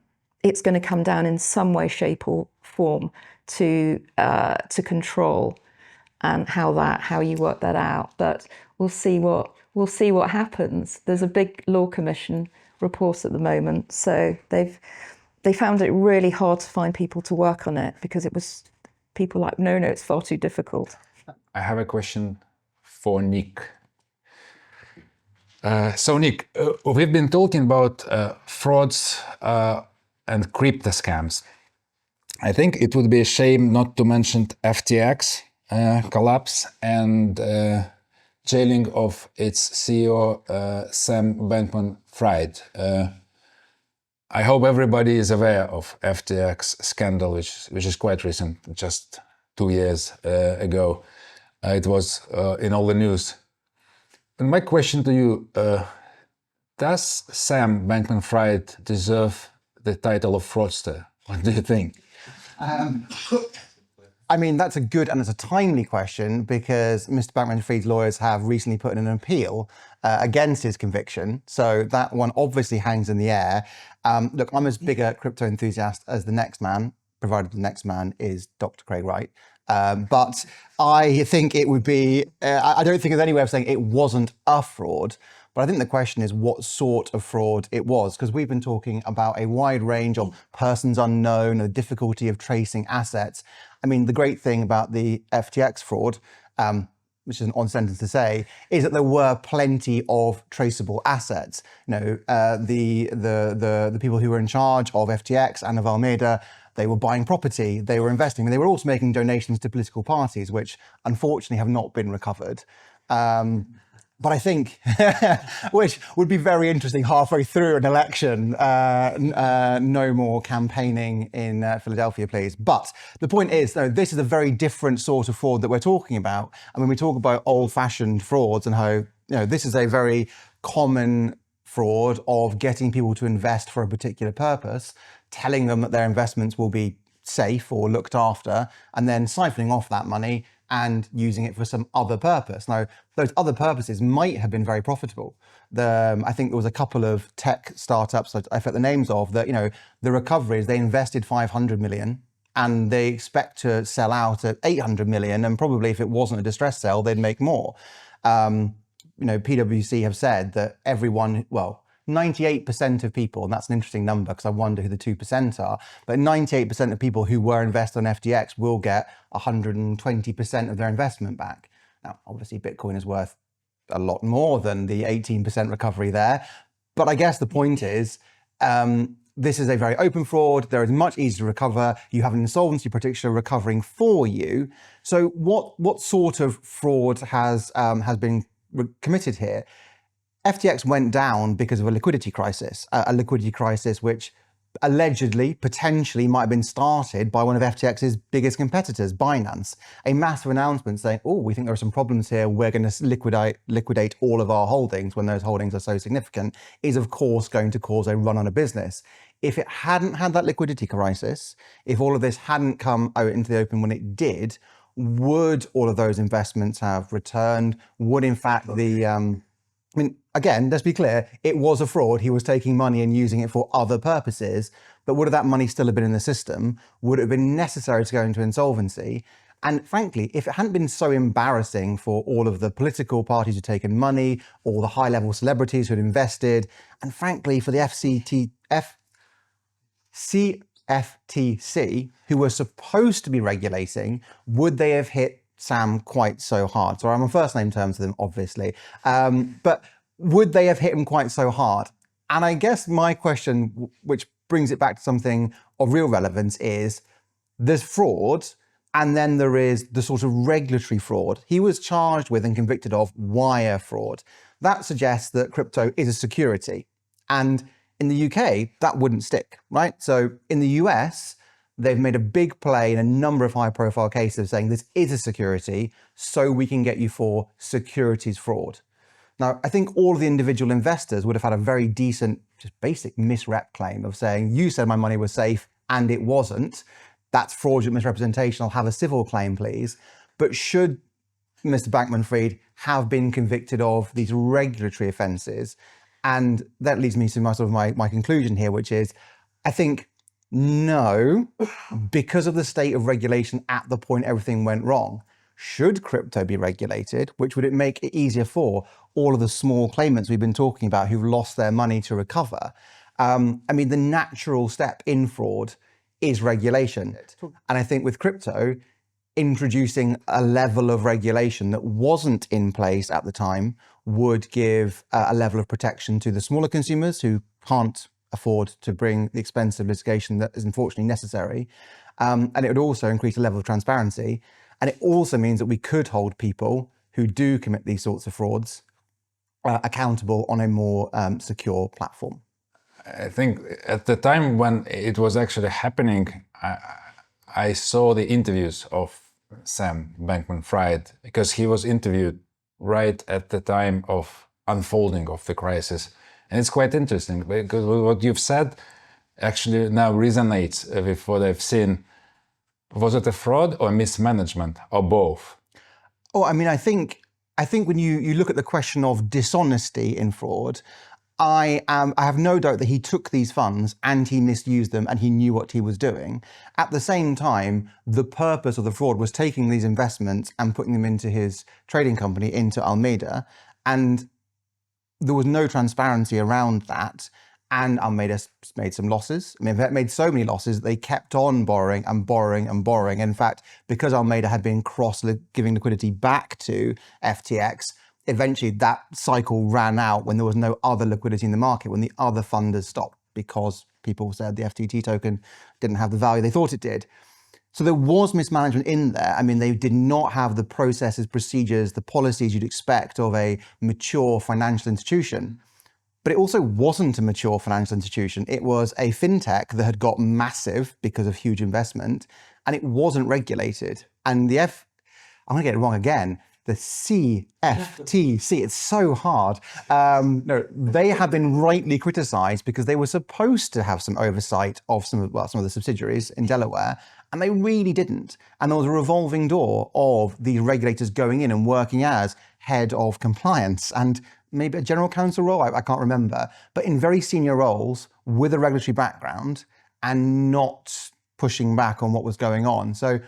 down in some way, shape or form to control, and how you work that out. But we'll see what happens. There's a big Law Commission report at the moment, so they found it really hard to find people to work on it because it was people like, no, it's far too difficult. I have a question for Nick. So Nick, we've been talking about frauds and crypto scams. I think it would be a shame not to mention FTX collapse and jailing of its CEO Sam Bankman-Fried. I hope everybody is aware of FTX scandal, which is quite recent, just 2 years ago. It was in all the news. And my question to you, does Sam Bankman-Fried deserve the title of fraudster? What do you think? I mean, that's a good and it's a timely question because Mr. Bankman-Fried's lawyers have recently put in an appeal against his conviction. So that one obviously hangs in the air. Look, I'm as big a crypto enthusiast as the next man, provided the next man is Dr. Craig Wright. But I think it would be, I don't think there's any way of saying it wasn't a fraud. But I think the question is what sort of fraud it was, because we've been talking about a wide range of persons unknown, the difficulty of tracing assets. I mean, the great thing about the FTX fraud, which is an odd sentence to say, is that there were plenty of traceable assets. You know, the people who were in charge of FTX and of Alameda, they were buying property, they were investing, and they were also making donations to political parties, which unfortunately have not been recovered. But I think, which would be very interesting halfway through an election, no more campaigning in Philadelphia, please. But the point is, though, this is a very different sort of fraud that we're talking about. And when we talk about old-fashioned frauds and how, this is a very common fraud of getting people to invest for a particular purpose, telling them that their investments will be safe or looked after, and then siphoning off that money and using it for some other purpose. Now, those other purposes might have been very profitable. I think there was a couple of tech startups that I forget the names of that, the recoveries, they invested 500 million and they expect to sell out at 800 million. And probably if it wasn't a distress sale, they'd make more. PwC have said that 98% of people, and that's an interesting number because I wonder who the 2% are, but 98% of people who were invested on FTX will get 120% of their investment back. Now, obviously, Bitcoin is worth a lot more than the 18% recovery there. But I guess the point is, this is a very open fraud. There is much easier to recover. You have an insolvency practitioner recovering for you. So what sort of fraud has been committed here? FTX went down because of a liquidity crisis which allegedly, potentially might have been started by one of FTX's biggest competitors, Binance. A massive announcement saying, oh, we think there are some problems here, we're going to liquidate all of our holdings when those holdings are so significant, is of course going to cause a run on a business. If it hadn't had that liquidity crisis, if all of this hadn't come out into the open when it did, would all of those investments have returned? Would in fact again, let's be clear, it was a fraud. He was taking money and using it for other purposes, but would that money still have been in the system? Would it have been necessary to go into insolvency? And frankly, if it hadn't been so embarrassing for all of the political parties who'd taken money, all the high-level celebrities who'd invested, and frankly, for the CFTC, who were supposed to be regulating, would they have hit Sam quite so hard? So I'm on first name terms with them, obviously. But would they have hit him quite so hard? And I guess my question, which brings it back to something of real relevance, is there's fraud and then there is the sort of regulatory fraud. He was charged with and convicted of wire fraud. That suggests that crypto is a security. And in the UK, that wouldn't stick, right? So in the US, they've made a big play in a number of high-profile cases saying this is a security, so we can get you for securities fraud. Now, I think all of the individual investors would have had a very decent, just basic misrep claim of saying, you said my money was safe and it wasn't. That's fraudulent misrepresentation. I'll have a civil claim, please. But should Mr. Bankman-Fried have been convicted of these regulatory offences? And that leads me to my conclusion here, which is, I think, no, because of the state of regulation at the point everything went wrong. Should crypto be regulated? Which would it make it easier for all of the small claimants we've been talking about who've lost their money to recover? I mean, the natural step in fraud is regulation. And I think with crypto, introducing a level of regulation that wasn't in place at the time would give a level of protection to the smaller consumers who can't afford to bring the expensive litigation that is unfortunately necessary. And it would also increase the level of transparency. And it also means that we could hold people who do commit these sorts of frauds accountable on a more secure platform. I think at the time when it was actually happening, I saw the interviews of Sam Bankman-Fried, because he was interviewed right at the time of unfolding of the crisis. And it's quite interesting because what you've said actually now resonates with what I've seen. Was it a fraud or mismanagement or both? Oh, I mean, I think when you look at the question of dishonesty in fraud, I have no doubt that he took these funds and he misused them and he knew what he was doing. At the same time, the purpose of the fraud was taking these investments and putting them into his trading company, into Almeida, and there was no transparency around that. And Almeida made some losses. I mean, they made so many losses that they kept on borrowing and borrowing and borrowing. In fact, because Almeida had been giving liquidity back to FTX, eventually that cycle ran out when there was no other liquidity in the market, when the other funders stopped because people said the FTT token didn't have the value they thought it did. So there was mismanagement in there. I mean, they did not have the processes, procedures, the policies you'd expect of a mature financial institution. But it also wasn't a mature financial institution. It was a fintech that had got massive because of huge investment, and it wasn't regulated. And I'm gonna get it wrong again, the CFTC, it's so hard. No, they have been rightly criticized because they were supposed to have some oversight of some of the subsidiaries in Delaware, and they really didn't. And there was a revolving door of the regulators going in and working as head of compliance and maybe a general counsel role, I can't remember, but in very senior roles with a regulatory background and not pushing back on what was going on. So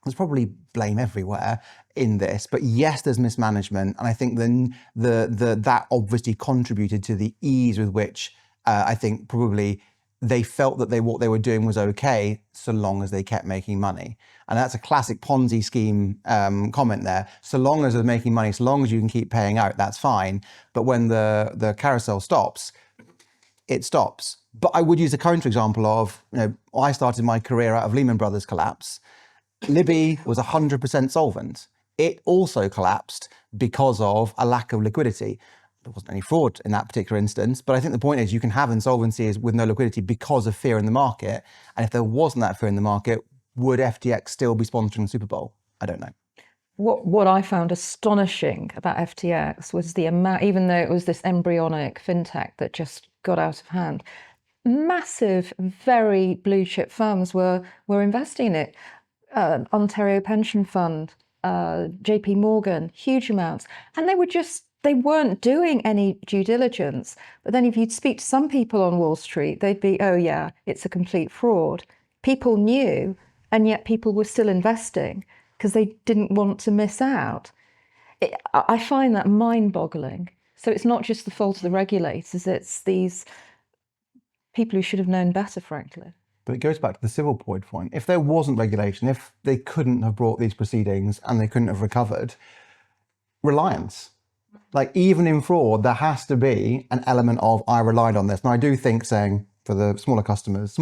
there's probably blame everywhere in this, but yes, there's mismanagement. And I think then that obviously contributed to the ease with which I think probably they felt that what they were doing was okay so long as they kept making money. And that's a classic Ponzi scheme comment there. So long as they're making money, so long as you can keep paying out, that's fine. But when the carousel stops, it stops. But I would use a counterexample of, I started my career out of Lehman Brothers collapse. Libby was 100% solvent. It also collapsed because of a lack of liquidity. There wasn't any fraud in that particular instance, but I think the point is you can have insolvencies with no liquidity because of fear in the market. And if there wasn't that fear in the market, would FTX still be sponsoring the Super Bowl? I don't know. What I found astonishing about FTX was the amount, even though it was this embryonic fintech that just got out of hand, massive, very blue chip firms were investing in it. Ontario Pension Fund, JP Morgan, huge amounts. And they weren't doing any due diligence. But then if you'd speak to some people on Wall Street, they'd be, oh yeah, it's a complete fraud. People knew, and yet people were still investing because they didn't want to miss out. I find that mind-boggling. So it's not just the fault of the regulators, it's these people who should have known better, frankly. But it goes back to the civil point. If there wasn't regulation, if they couldn't have brought these proceedings and they couldn't have recovered, reliance. Like even in fraud, there has to be an element of I relied on this. Now I do think saying for the smaller customers,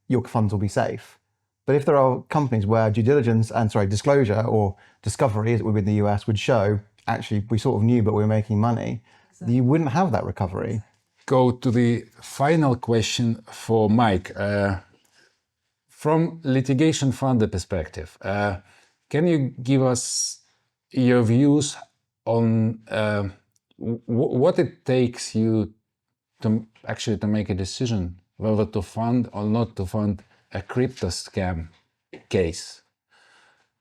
your funds will be safe. But if there are companies where disclosure or discovery, as it would be in the US, would show actually we sort of knew but we were making money, you wouldn't have that recovery. Go to the final question for Mike. From litigation funder perspective, can you give us your views on what it takes you to make a decision whether to fund or not to fund a crypto scam case?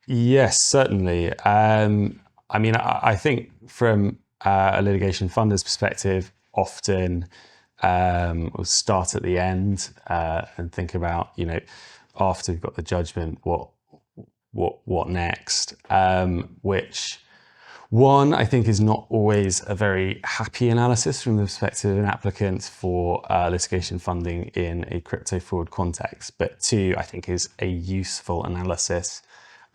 Yes, certainly. I think from a litigation funder's perspective, often we'll start at the end and think about, after we've got the judgment, what next? Which one I think is not always a very happy analysis from the perspective of an applicant for litigation funding in a crypto fraud context. But two, I think is a useful analysis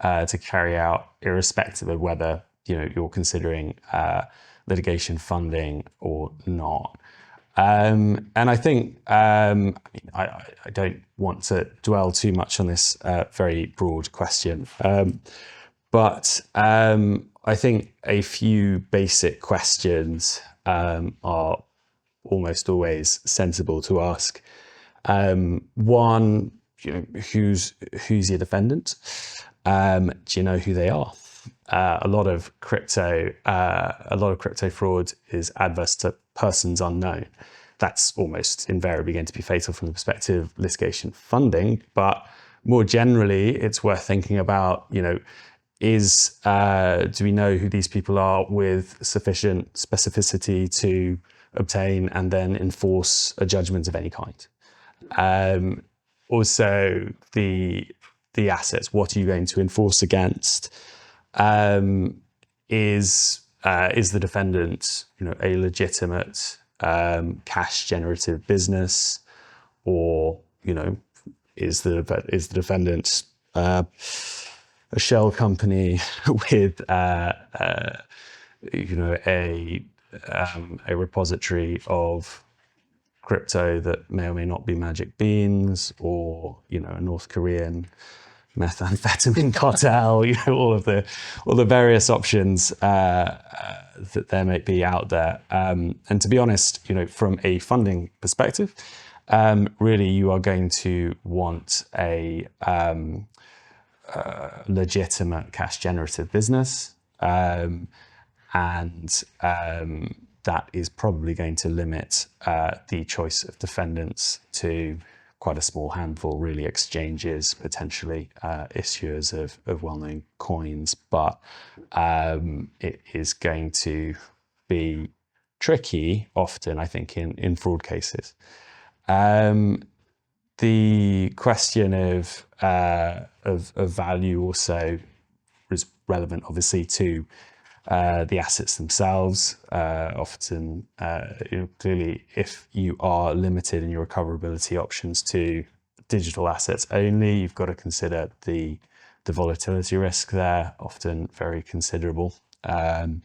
to carry out irrespective of whether you're considering litigation funding or not. And I think I don't want to dwell too much on this very broad question, but I think a few basic questions are almost always sensible to ask. One, who's your defendant? Do you know who they are? A lot of crypto fraud is adverse to persons unknown. That's almost invariably going to be fatal from the perspective of litigation funding. But more generally, it's worth thinking about, do we know who these people are with sufficient specificity to obtain and then enforce a judgment of any kind? Also, the assets, what are you going to enforce against? Is the defendant, a legitimate cash generative business, or is the defendant a shell company with a repository of crypto that may or may not be magic beans, or a North Korean methamphetamine cartel, all the various options that there may be out there. And to be honest, from a funding perspective, really you are going to want a legitimate cash generative business, and that is probably going to limit the choice of defendants to quite a small handful, really, exchanges, potentially issuers of well-known coins. But it is going to be tricky often, I think, in fraud cases. The question of value also is relevant, obviously, to the assets themselves. Often, clearly, if you are limited in your recoverability options to digital assets only, you've got to consider the volatility risk there, often very considerable. But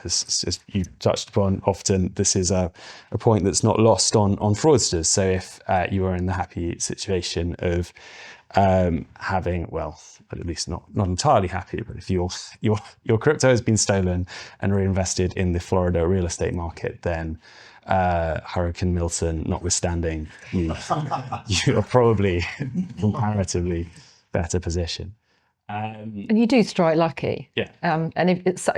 as you touched upon, often this is a point that's not lost on fraudsters. So if you are in the happy situation of having, well, at least not entirely happy, but if your crypto has been stolen and reinvested in the Florida real estate market, then Hurricane Milton notwithstanding, you are probably comparatively better position. And you do strike lucky. Yeah. And if it's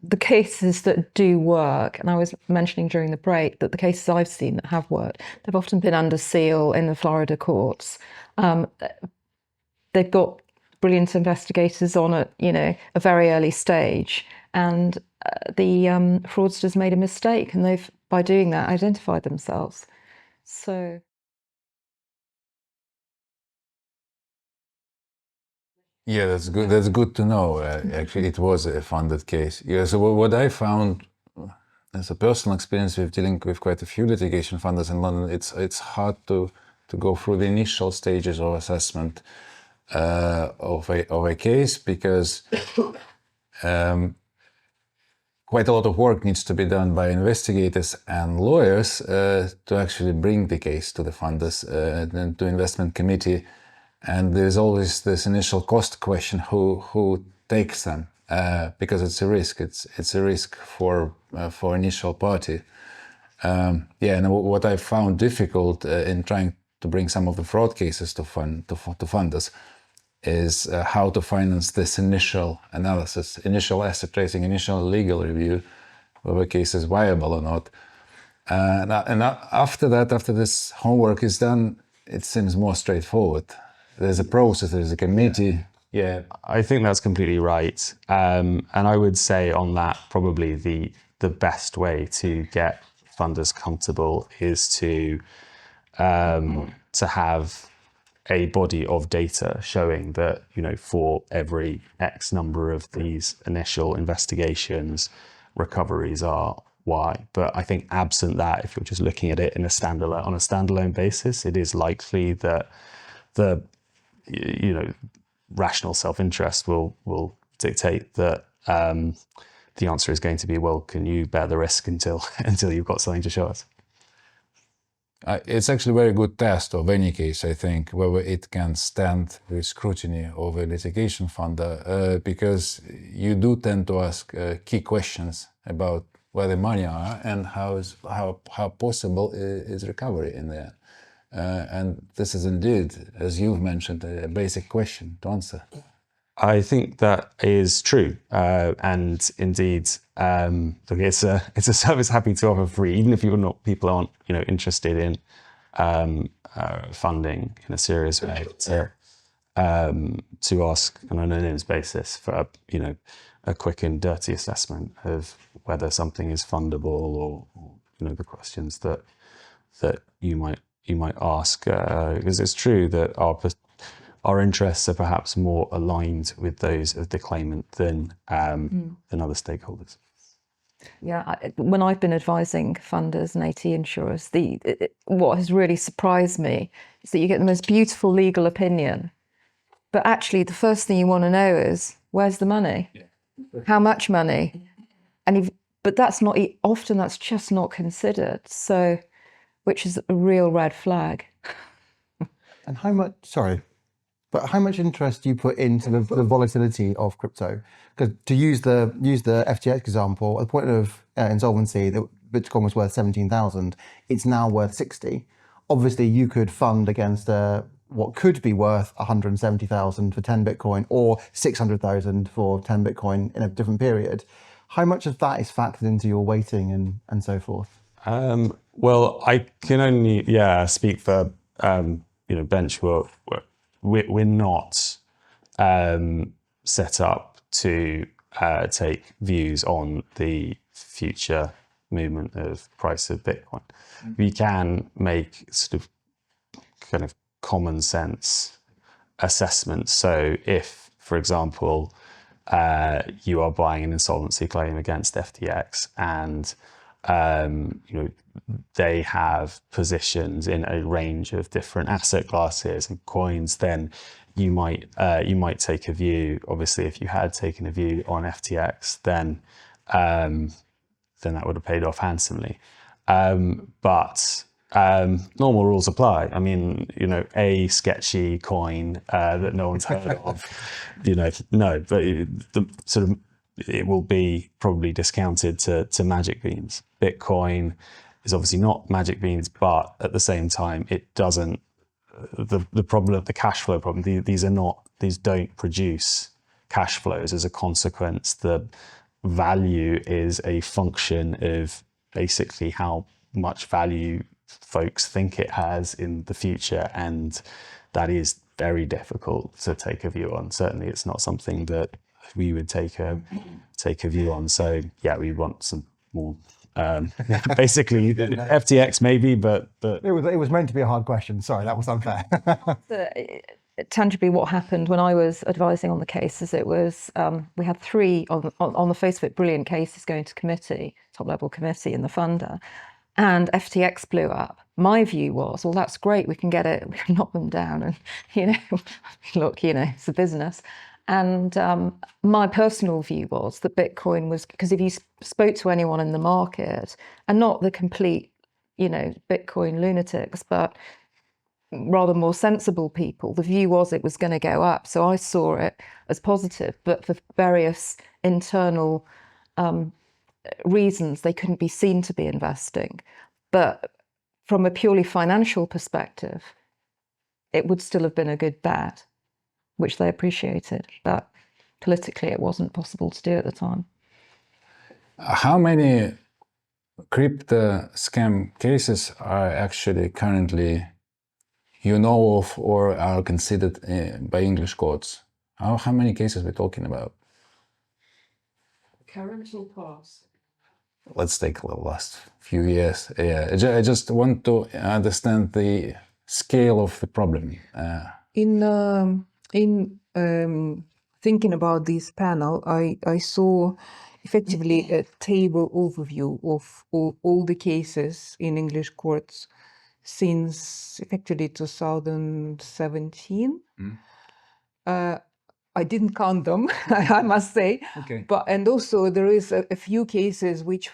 the cases that do work, and I was mentioning during the break that the cases I've seen that have worked, they've often been under seal in the Florida courts. They've got brilliant investigators on at a very early stage, and the fraudsters made a mistake, and they've, by doing that, identified themselves. So. Yeah, that's good. That's good to know. Actually, it was a funded case. Yeah. So what I found as a personal experience with dealing with quite a few litigation funders in London, it's hard to go through the initial stages of assessment of a case, because quite a lot of work needs to be done by investigators and lawyers to actually bring the case to the funders and to investment committee. And there's always this initial cost question: who takes them? Because it's a risk. It's a risk for initial party. And what I found difficult in trying to bring some of the fraud cases to funders is how to finance this initial analysis, initial asset tracing, initial legal review, whether a case is viable or not. And after that, after this homework is done, it seems more straightforward. There's a process, there's a committee. Yeah. I think that's completely right. And I would say on that, probably the best way to get funders comfortable is to have a body of data showing that, for every X number of these initial investigations, recoveries are Y. But I think absent that, if you're just looking at it on a standalone basis, it is likely that rational self-interest will dictate that the answer is going to be, well, can you bear the risk until you've got something to show us? It's actually a very good test of any case, I think, whether it can stand the scrutiny of a litigation funder, because you do tend to ask key questions about where the money are and how possible is recovery in there. And this is indeed, as you've mentioned, a basic question to answer. I think that is true, and indeed, look, it's a service happy to offer free, even if people aren't interested in funding in a serious way, to ask on an anonymous basis for a quick and dirty assessment of whether something is fundable, or the questions that you might ask, because it's true that our interests are perhaps more aligned with those of the claimant than other stakeholders. Yeah, when I've been advising funders and AT insurers, what has really surprised me is that you get the most beautiful legal opinion, but actually the first thing you want to know is, where's the money? How much money? But that's not often. That's just not considered. So, which is a real red flag. And how much interest do you put into the volatility of crypto? Because to use the FTX example, at the point of insolvency, that Bitcoin was worth 17,000. It's now worth 60. Obviously, you could fund against what could be worth 170,000 for 10 Bitcoin, or 600,000 for 10 Bitcoin in a different period. How much of that is factored into your weighting and so forth? Well, I can only speak for Bench. We're not set up to take views on the future movement of price of Bitcoin. We can make sort of kind of common sense assessments. So if, for example, you are buying an insolvency claim against FTX and they have positions in a range of different asset classes and coins, then you might take a view. Obviously, if you had taken a view on FTX, then that would have paid off handsomely. But normal rules apply. I mean, a sketchy coin that no one's heard of, no, but it will be probably discounted to magic beans. Bitcoin is obviously not magic beans, but at the same time, it doesn't. The problem of the cash flow problem. These don't produce cash flows as a consequence. The value is a function of basically how much value folks think it has in the future, and that is very difficult to take a view on. Certainly, it's not something that we would take a view on. So yeah, we want some more. Basically, FTX maybe, but it was meant to be a hard question. Sorry, that was unfair. Tangibly, what happened when I was advising on the case is it was we had three on the face of it brilliant cases going to committee, top level committee in the funder, and FTX blew up. My view was, well, that's great, we can get it, we can knock them down, and look, it's a business. And my personal view was that Bitcoin was, because if you spoke to anyone in the market, and not the complete, Bitcoin lunatics, but rather more sensible people, the view was it was going to go up. So I saw it as positive, but for various internal reasons, they couldn't be seen to be investing. But from a purely financial perspective, it would still have been a good bet, which they appreciated, but politically it wasn't possible to do at the time. How many crypto scam cases are actually currently of or are considered by English courts? How many cases we're talking about? Current or past? Let's take the last few years. Yeah, I just want to understand the scale of the problem. In thinking about this panel, I saw effectively a table overview of all the cases in English courts since effectively 2017. I didn't count them, I must say. Okay. But and also there is a few cases which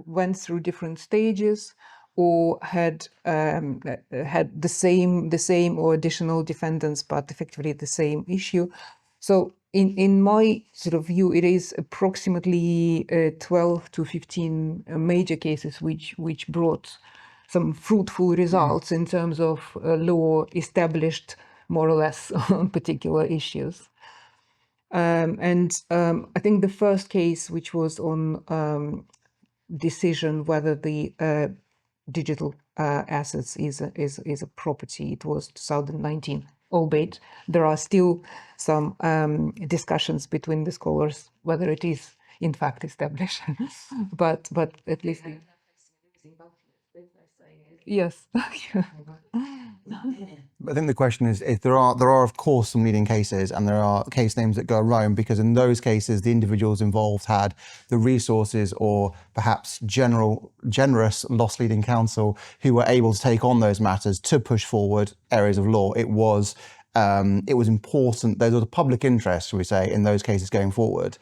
went through different stages or had the same or additional defendants, but effectively the same issue. So in my sort of view, it is approximately 12 to 15 major cases which brought some fruitful results in terms of law established more or less on particular issues. I think the first case, which was on decision whether the digital assets is a property, it was 2019. Albeit there are still some discussions between the scholars whether it is in fact established, but at least yes. I think the question is if there are of course some leading cases and there are case names that go around, because in those cases the individuals involved had the resources or perhaps generous loss leading counsel who were able to take on those matters to push forward areas of law. It was important. There was a public interest, shall we say, in those cases going forward.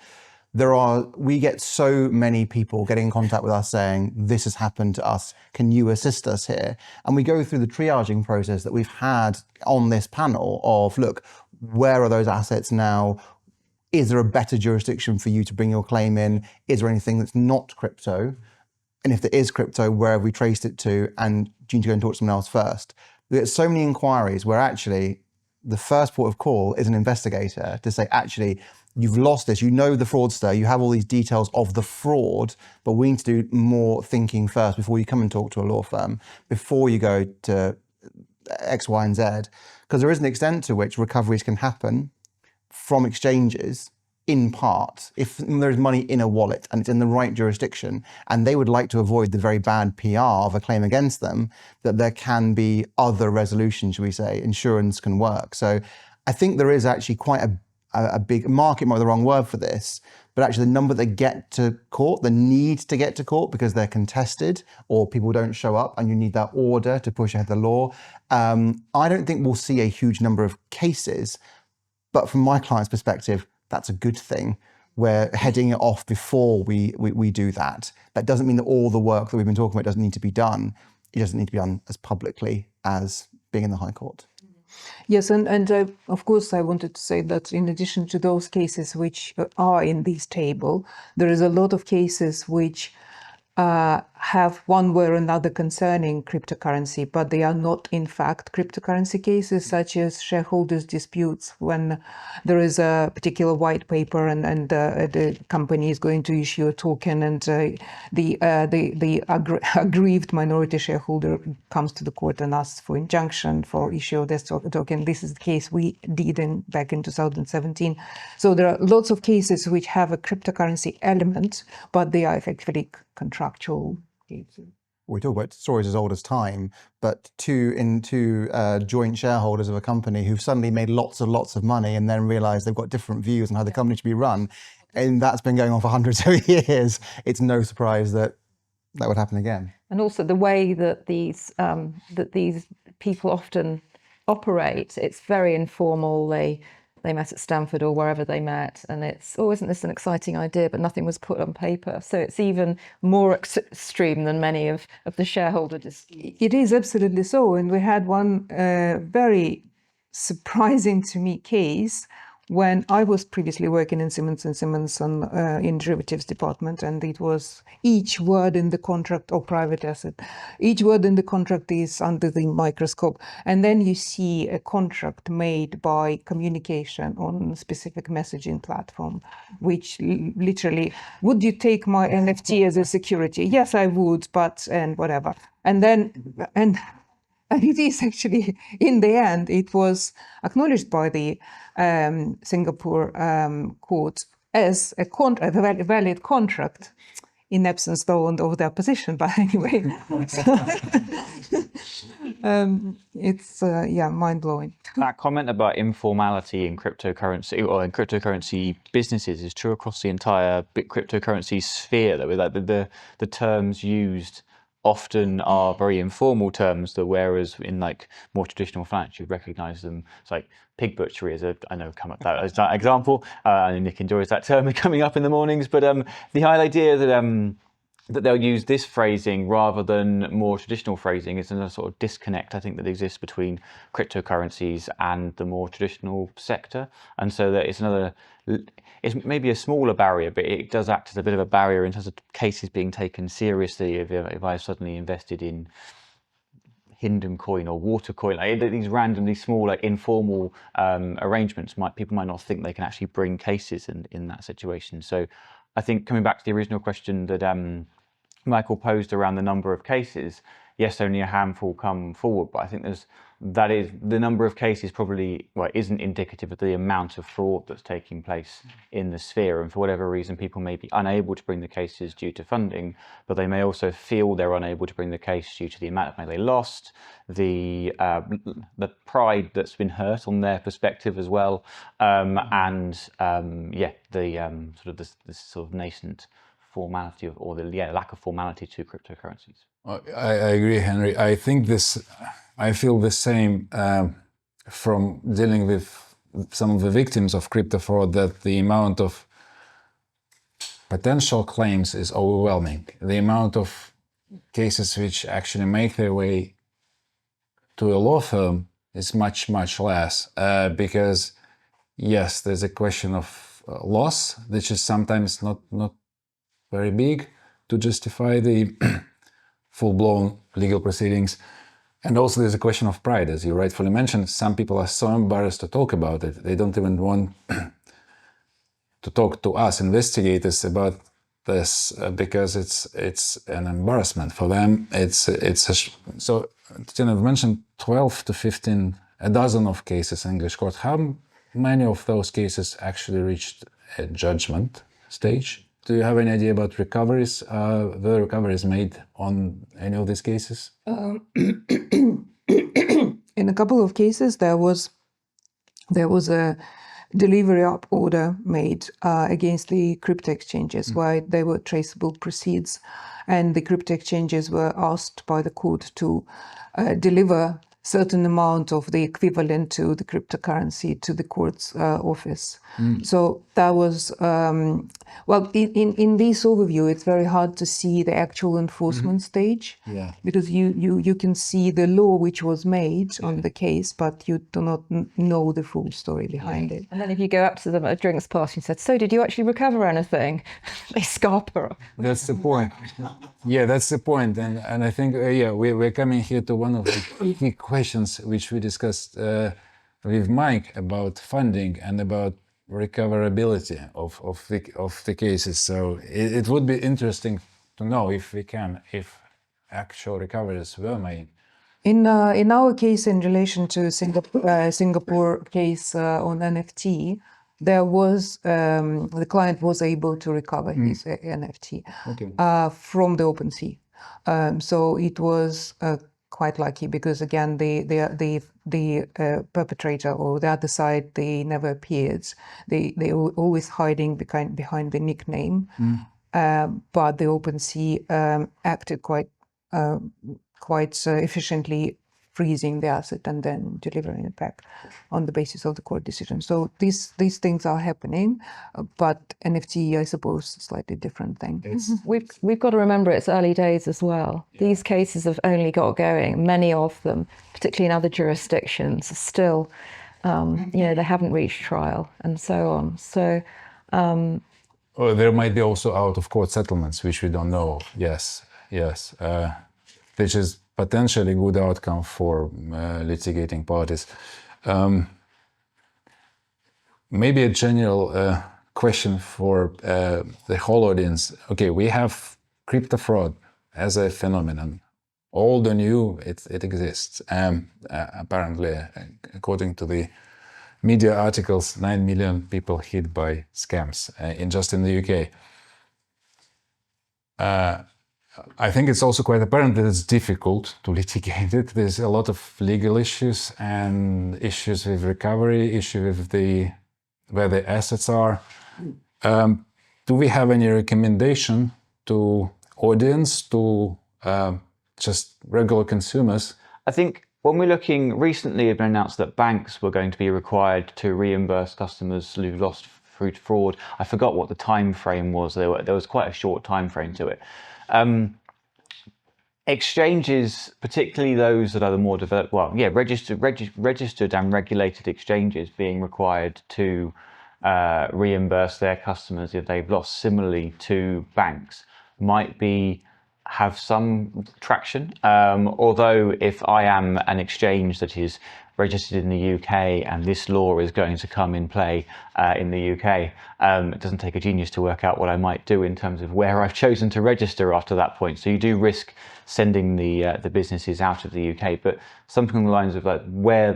We get so many people getting in contact with us saying, this has happened to us, can you assist us here? And we go through the triaging process that we've had on this panel of, look, where are those assets now? Is there a better jurisdiction for you to bring your claim in? Is there anything that's not crypto? And if there is crypto, where have we traced it to? And do you need to go and talk to someone else first? We get so many inquiries where actually the first port of call is an investigator to say, actually, you've lost this, you know the fraudster, you have all these details of the fraud, but we need to do more thinking first before you come and talk to a law firm, before you go to X, Y, and Z. Because there is an extent to which recoveries can happen from exchanges in part, if there's money in a wallet and it's in the right jurisdiction, and they would like to avoid the very bad PR of a claim against them, that there can be other resolutions, shall we say, insurance can work. So I think there is actually quite a big market, might be the wrong word for this, but actually the number that get to court, the need to get to court because they're contested or people don't show up and you need that order to push ahead the law. I don't think we'll see a huge number of cases, but from my client's perspective, that's a good thing. We're heading it off before we do that. That doesn't mean that all the work that we've been talking about doesn't need to be done. It doesn't need to be done as publicly as being in the High Court. Yes, and of course I wanted to say that in addition to those cases which are in this table, there is a lot of cases which have one way or another concerning cryptocurrency, but they are not in fact cryptocurrency cases, such as shareholders' disputes when there is a particular white paper and the company is going to issue a token and the aggrieved minority shareholder comes to the court and asks for injunction for issue of this token. This is the case we did back in 2017. So there are lots of cases which have a cryptocurrency element, but they are effectively contractual cases. We talk about stories as old as time, but two joint shareholders of a company who've suddenly made lots of money and then realised they've got different views on how the company should be run, and that's been going on for hundreds of years. It's no surprise that would happen again. And also the way that these people often operate, it's very informal. They met at Stanford or wherever they met, and it's, oh, isn't this an exciting idea? But nothing was put on paper. So it's even more extreme than many of the shareholder disputes. It is absolutely so. And we had one very surprising to me case when I was previously working in Simmons & Simmons in derivatives department, and it was each word in the contract or private asset, each word in the contract is under the microscope. And then you see a contract made by communication on a specific messaging platform, which literally, would you take my NFT as a security? Yes, I would, but, and whatever. And it is actually, in the end, it was acknowledged by the Singapore court as a valid contract in absence of the opposition. But anyway, it's mind-blowing. That comment about informality in cryptocurrency or in cryptocurrency businesses is true across the entire cryptocurrency sphere, though, with like the terms used often are very informal terms, that whereas in like more traditional finance, you'd recognise them. It's like pig butchery is I know come up that as that example. And Nick enjoys that term coming up in the mornings. But the whole idea that they'll use this phrasing rather than more traditional phrasing is another sort of disconnect, I think, that exists between cryptocurrencies and the more traditional sector. And so that it's maybe a smaller barrier, but it does act as a bit of a barrier in terms of cases being taken seriously. If I suddenly invested in Hindem coin or water coin, like these randomly small, like informal arrangements, people might not think they can actually bring cases in that situation. So I think coming back to the original question that Michael posed around the number of cases, yes, only a handful come forward, but I think that is the number of cases probably isn't indicative of the amount of fraud that's taking place in the sphere. And for whatever reason, people may be unable to bring the cases due to funding, but they may also feel they're unable to bring the case due to the amount of money they lost, the pride that's been hurt on their perspective as well, the sort of nascent formality or the lack of formality to cryptocurrencies. I agree, Henry. I feel the same from dealing with some of the victims of crypto fraud, that the amount of potential claims is overwhelming. The amount of cases which actually make their way to a law firm is much, much less because, yes, there's a question of loss, which is sometimes not very big to justify the full-blown legal proceedings. And also there's a question of pride, as you rightfully mentioned. Some people are so embarrassed to talk about it. They don't even want to talk to us investigators about this because it's an embarrassment for them. So Tatiana mentioned 12 to 15, a dozen of cases in English court. How many of those cases actually reached a judgment stage? Do you have any idea about recoveries? The recoveries made on any of these cases? In a couple of cases, there was a delivery up order made against the crypto exchanges, where they were traceable proceeds, and the crypto exchanges were asked by the court to deliver certain amount of the equivalent to the cryptocurrency to the court's office. So that was, in this overview, it's very hard to see the actual enforcement stage, because you can see the law which was made on the case, but you do not know the full story behind it. And then if you go up to them at a drinks party and said, "So did you actually recover anything?" They scarper. That's the point. Yeah, that's the point. And I think, we're coming here to one of the key questions which we discussed with Mike about funding and about recoverability of the cases. So it would be interesting to know if actual recoveries were made. In our case, in relation to Singapore case on NFT, there was the client was able to recover his NFT from the OpenSea. So it was quite lucky, because again the perpetrator or the other side, they never appeared. They were always hiding behind the nickname. But the OpenSea acted quite efficiently, freezing the asset and then delivering it back on the basis of the court decision. So these things are happening, but NFT, I suppose, is a slightly different thing. We've got to remember it's early days as well. These cases have only got going. Many of them, particularly in other jurisdictions, are still, they haven't reached trial and so on. So. There might be also out-of-court settlements, which we don't know. Yes. Which is potentially good outcome for litigating parties. Maybe a general question for the whole audience. Okay, we have crypto fraud as a phenomenon. Old or new, it exists. Apparently, according to the media articles, 9 million people hit by scams just in the UK. I think it's also quite apparent that it's difficult to litigate it. There's a lot of legal issues and issues with recovery, issues with where the assets are. Do we have any recommendation to audience to just regular consumers. I think when we're looking, recently it had been announced that banks were going to be required to reimburse customers who've lost through to fraud. I forgot what the time frame was. There was quite a short time frame to it. Exchanges, particularly those that are the more developed, registered and regulated exchanges, being required to reimburse their customers if they've lost, similarly to banks, might have some traction. Although if I am an exchange that is registered in the UK and this law is going to come in play in the UK, it doesn't take a genius to work out what I might do in terms of where I've chosen to register after that point. So you do risk sending the businesses out of the UK, but something along the lines of like where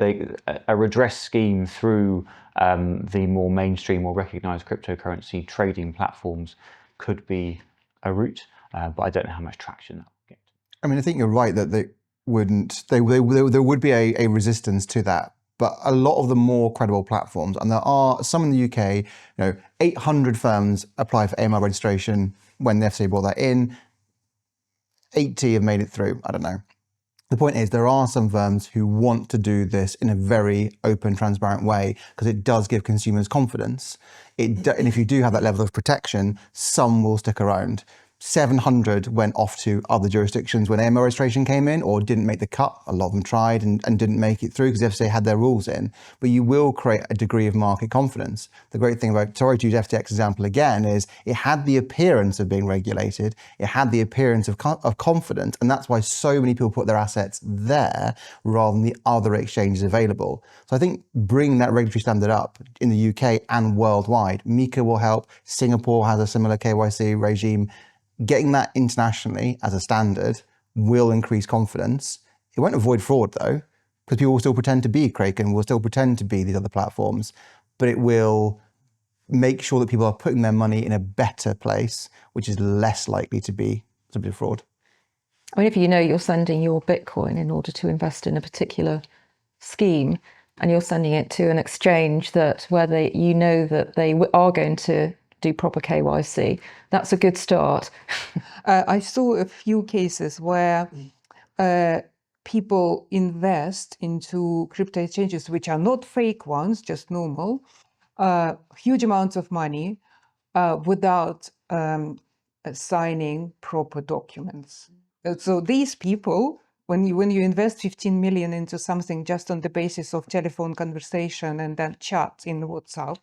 a redress scheme through the more mainstream or recognised cryptocurrency trading platforms could be a route, but I don't know how much traction that will get. I mean, I think you're right that there would be a resistance to that. But a lot of the more credible platforms, and there are some in the UK, 800 firms apply for AML registration when the FCA brought that in. 80 have made it through. I don't know. The point is, there are some firms who want to do this in a very open, transparent way because it does give consumers confidence. And if you do have that level of protection, some will stick around. 700 went off to other jurisdictions when AML registration came in, or didn't make the cut. A lot of them tried and didn't make it through because the FCA had their rules in. But you will create a degree of market confidence. The great thing about, sorry to use FTX example again, is it had the appearance of being regulated. It had the appearance of confidence. And that's why so many people put their assets there rather than the other exchanges available. So I think bringing that regulatory standard up in the UK and worldwide, MiCA will help. Singapore has a similar KYC regime. Getting that internationally as a standard will increase confidence. It won't avoid fraud though, because people will still pretend to be Kraken, will still pretend to be these other platforms, but it will make sure that people are putting their money in a better place, which is less likely to be fraud. I mean, if you know you're sending your Bitcoin in order to invest in a particular scheme, and you're sending it to an exchange where they are going to do proper KYC, that's a good start. I saw a few cases where people invest into crypto exchanges, which are not fake ones, just normal, huge amounts of money without signing proper documents. So these people, when you invest 15 million into something just on the basis of telephone conversation and then chat in WhatsApp,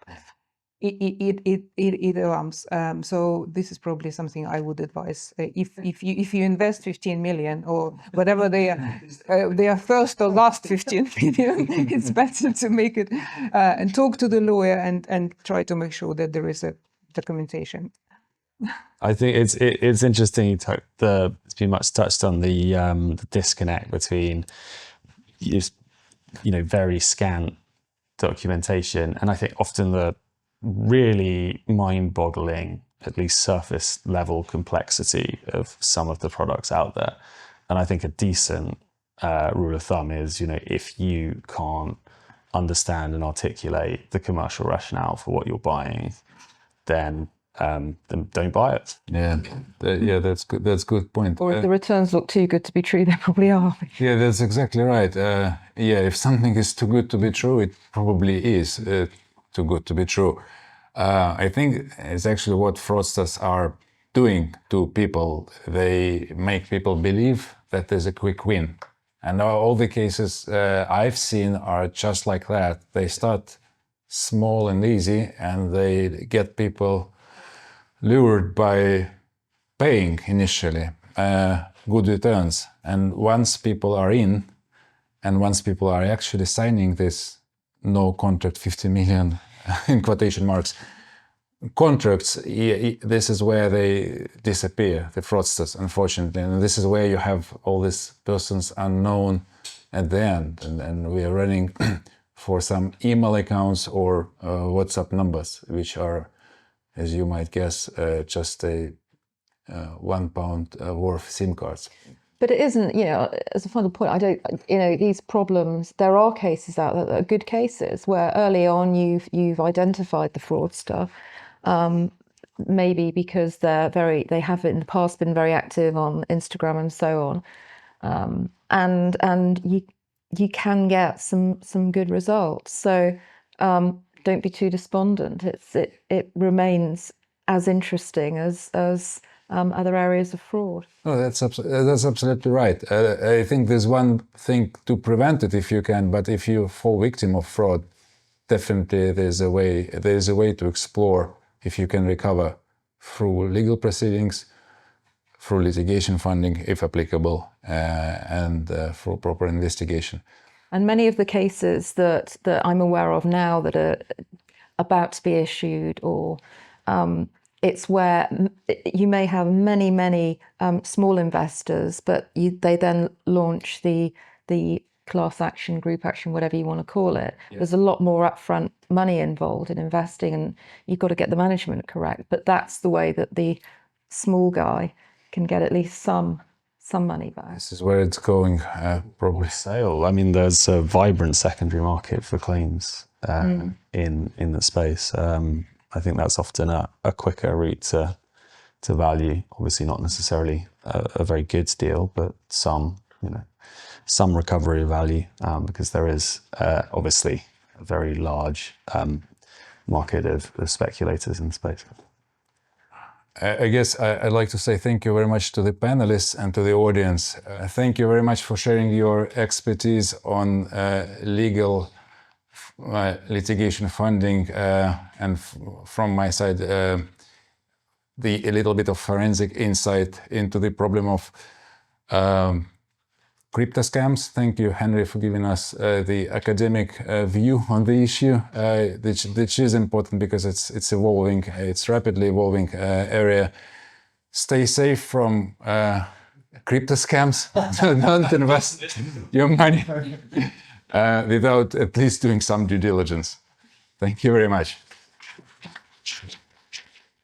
it alarms. So this is probably something I would advise. If you invest 15 million or whatever they are first or last 15 million, it's better to make it and talk to the lawyer and try to make sure that there is a documentation. I think it's interesting. It's been much touched on the disconnect between very scant documentation, and I think often the really mind-boggling, at least surface level complexity of some of the products out there. And I think a decent rule of thumb is, if you can't understand and articulate the commercial rationale for what you're buying, then don't buy it. That's good. That's a good point. Or if the returns look too good to be true, they probably are. Yeah, that's exactly right. If something is too good to be true, it probably is too good to be true. I think it's actually what fraudsters are doing to people. They make people believe that there's a quick win. And all the cases I've seen are just like that. They start small and easy, and they get people lured by paying initially good returns. And once people are in, and once people are actually signing this no contract 50 million in quotation marks contracts, this is where they disappear, the fraudsters, unfortunately. And this is where you have all these persons unknown at the end. And we are running for some email accounts or WhatsApp numbers, which are, as you might guess, just a £1 worth SIM cards. But it isn't, as a final point, these problems, there are cases out there that are good cases where early on you've identified the fraudster, maybe because they have in the past been very active on Instagram and so on. and you can get some good results. So don't be too despondent. It remains as interesting as other areas of fraud. No, that's absolutely right. I think there's one thing to prevent it if you can, but if you fall victim of fraud, definitely there's a way to explore if you can recover through legal proceedings, through litigation funding, if applicable, and through proper investigation. And many of the cases that I'm aware of now that are about to be issued, or it's where you may have many small investors, but they then launch the class action, group action, whatever you want to call it. Yeah. There's a lot more upfront money involved in investing, and you've got to get the management correct. But that's the way that the small guy can get at least some money back. This is where it's going, probably. Sale. I mean, there's a vibrant secondary market for claims in the space. I think that's often a quicker route to value. Obviously, not necessarily a very good deal, but some recovery value, because there is obviously a very large market of speculators in the space. I guess I'd like to say thank you very much to the panelists and to the audience. Thank you very much for sharing your expertise on legal litigation funding, and from my side, a little bit of forensic insight into the problem of crypto scams. Thank you, Henry, for giving us the academic view on the issue, which is important because it's evolving, it's rapidly evolving area. Stay safe from crypto scams. Don't invest your money without at least doing some due diligence. Thank you very much.